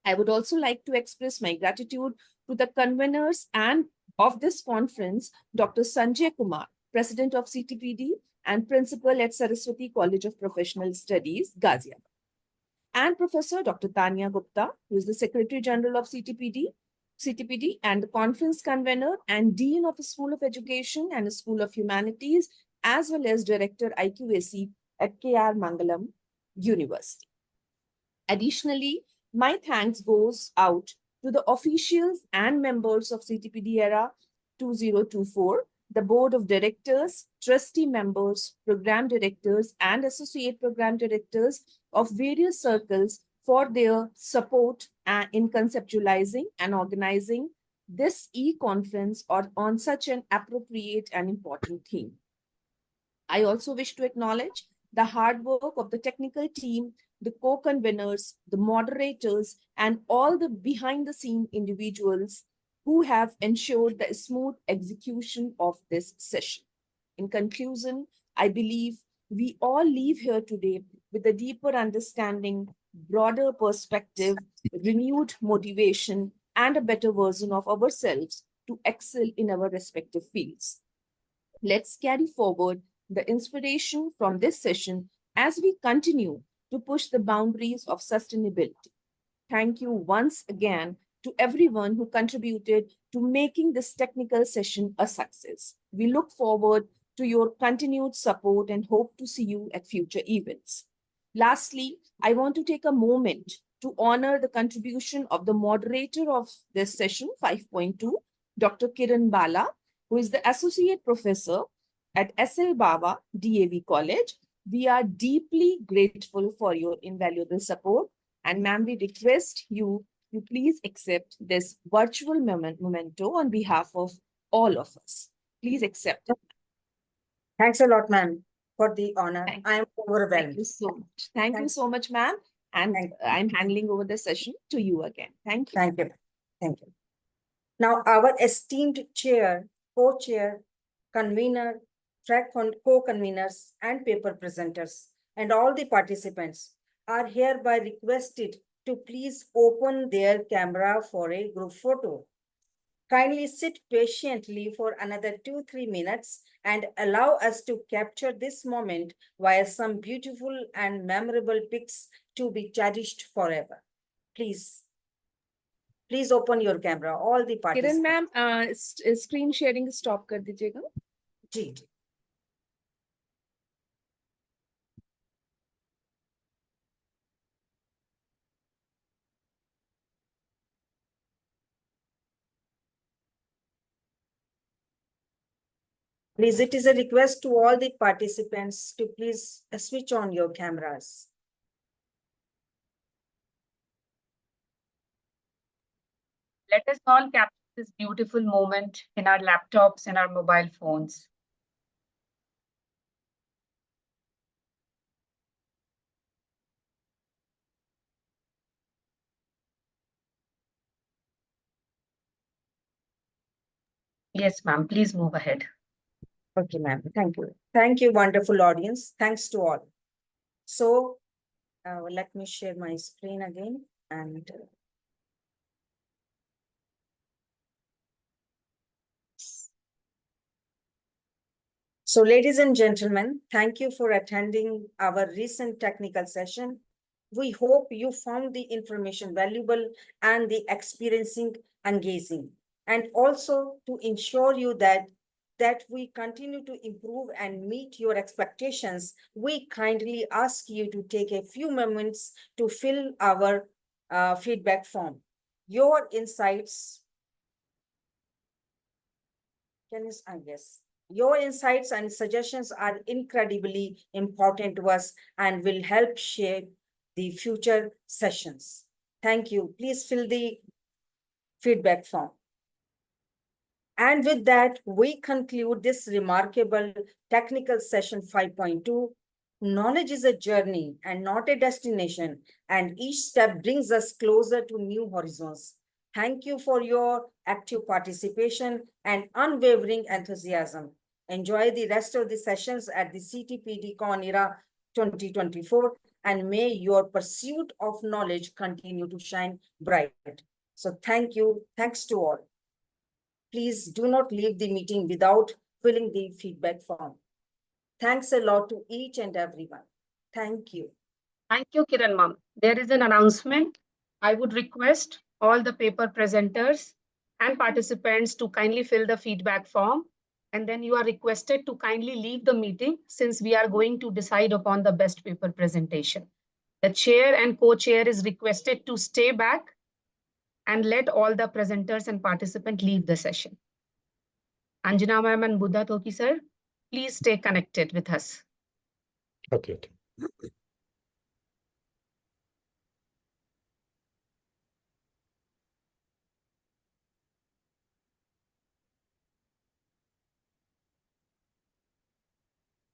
I would also like to express my gratitude to the conveners and of this conference, Dr. Sanjay Kumar, President of CTPD and Principal at Saraswati College of Professional Studies, Ghaziabad, and Professor Dr. Tanya Gupta, who is the Secretary General of CTPD and the conference convener and Dean of the School of Education and the School of Humanities, as well as Director IQAC at KR Mangalam University. Additionally, my thanks goes out to the officials and members of CTPD era 2024, the Board of Directors, trustee members, program directors, and associate program directors of various circles for their support in conceptualizing and organizing this e-conference on such an appropriate and important theme. I also wish to acknowledge the hard work of the technical team, the co-conveners, the moderators, and all the behind-the-scene individuals who have ensured the smooth execution of this session. In conclusion, I believe we all leave here today with a deeper understanding, broader perspective, renewed motivation, and a better version of ourselves to excel in our respective fields. Let's carry forward the inspiration from this session as we continue to push the boundaries of sustainability. Thank you once again to everyone who contributed to making this technical session a success. We look forward to your continued support and hope to see you at future events. Lastly, I want to take a moment to honor the contribution of the moderator of this session, 5.2, Dr. Kiran Bala, who is the Associate Professor at SL Baba DAV College. We are deeply grateful for your invaluable support. And ma'am, we request you to please accept this virtual memento on behalf of all of us. Please accept it. Thanks a lot, ma'am, for the honor. I am overwhelmed. Thank you so much. Thank you so much, ma'am. And I'm handing over the session to you again. Thank you. Thank you. Thank you. Now, our esteemed chair, co-chair, convener, track co-conveners, and paper presenters, and all the participants are hereby requested to please open their camera for a group photo. Kindly sit patiently for another 2-3 minutes and allow us to capture this moment while some beautiful and memorable pics to be cherished forever. Please open your camera, all the participants. Kiran ma'am, screen sharing stop कर दीजिएगा. जी. Please, it is a request to all the participants to please switch on your cameras. Let us all capture this beautiful moment in our laptops and our mobile phones. Yes, ma'am, please move ahead. Okay, ma'am. Thank you. Thank you, wonderful audience. Thanks to all. So let me share my screen again and so, ladies and gentlemen, thank you for attending our recent technical session. We hope you found the information valuable and the experiencing engaging. And also to ensure you that we continue to improve and meet your expectations, we kindly ask you to take a few moments to fill our feedback form. Your insights, your insights and suggestions are incredibly important to us and will help shape the future sessions. Thank you. Please fill the feedback form. And with that, we conclude this remarkable technical session 5.2. Knowledge is a journey and not a destination, and each step brings us closer to new horizons. Thank you for your active participation and unwavering enthusiasm. Enjoy the rest of the sessions at the CTPDCON era 2024, and may your pursuit of knowledge continue to shine bright. So thank you. Thanks to all. Please do not leave the meeting without filling the feedback form. Thanks a lot to each and everyone. Thank you. Thank you, Kiran ma'am. There is an announcement. I would request all the paper presenters and participants to kindly fill the feedback form. And then you are requested to kindly leave the meeting since we are going to decide upon the best paper presentation. The chair and co-chair is requested to stay back and let all the presenters and participants leave the session. Anjana ma'am and Buddha Thoki sir, please stay connected with us. Okay.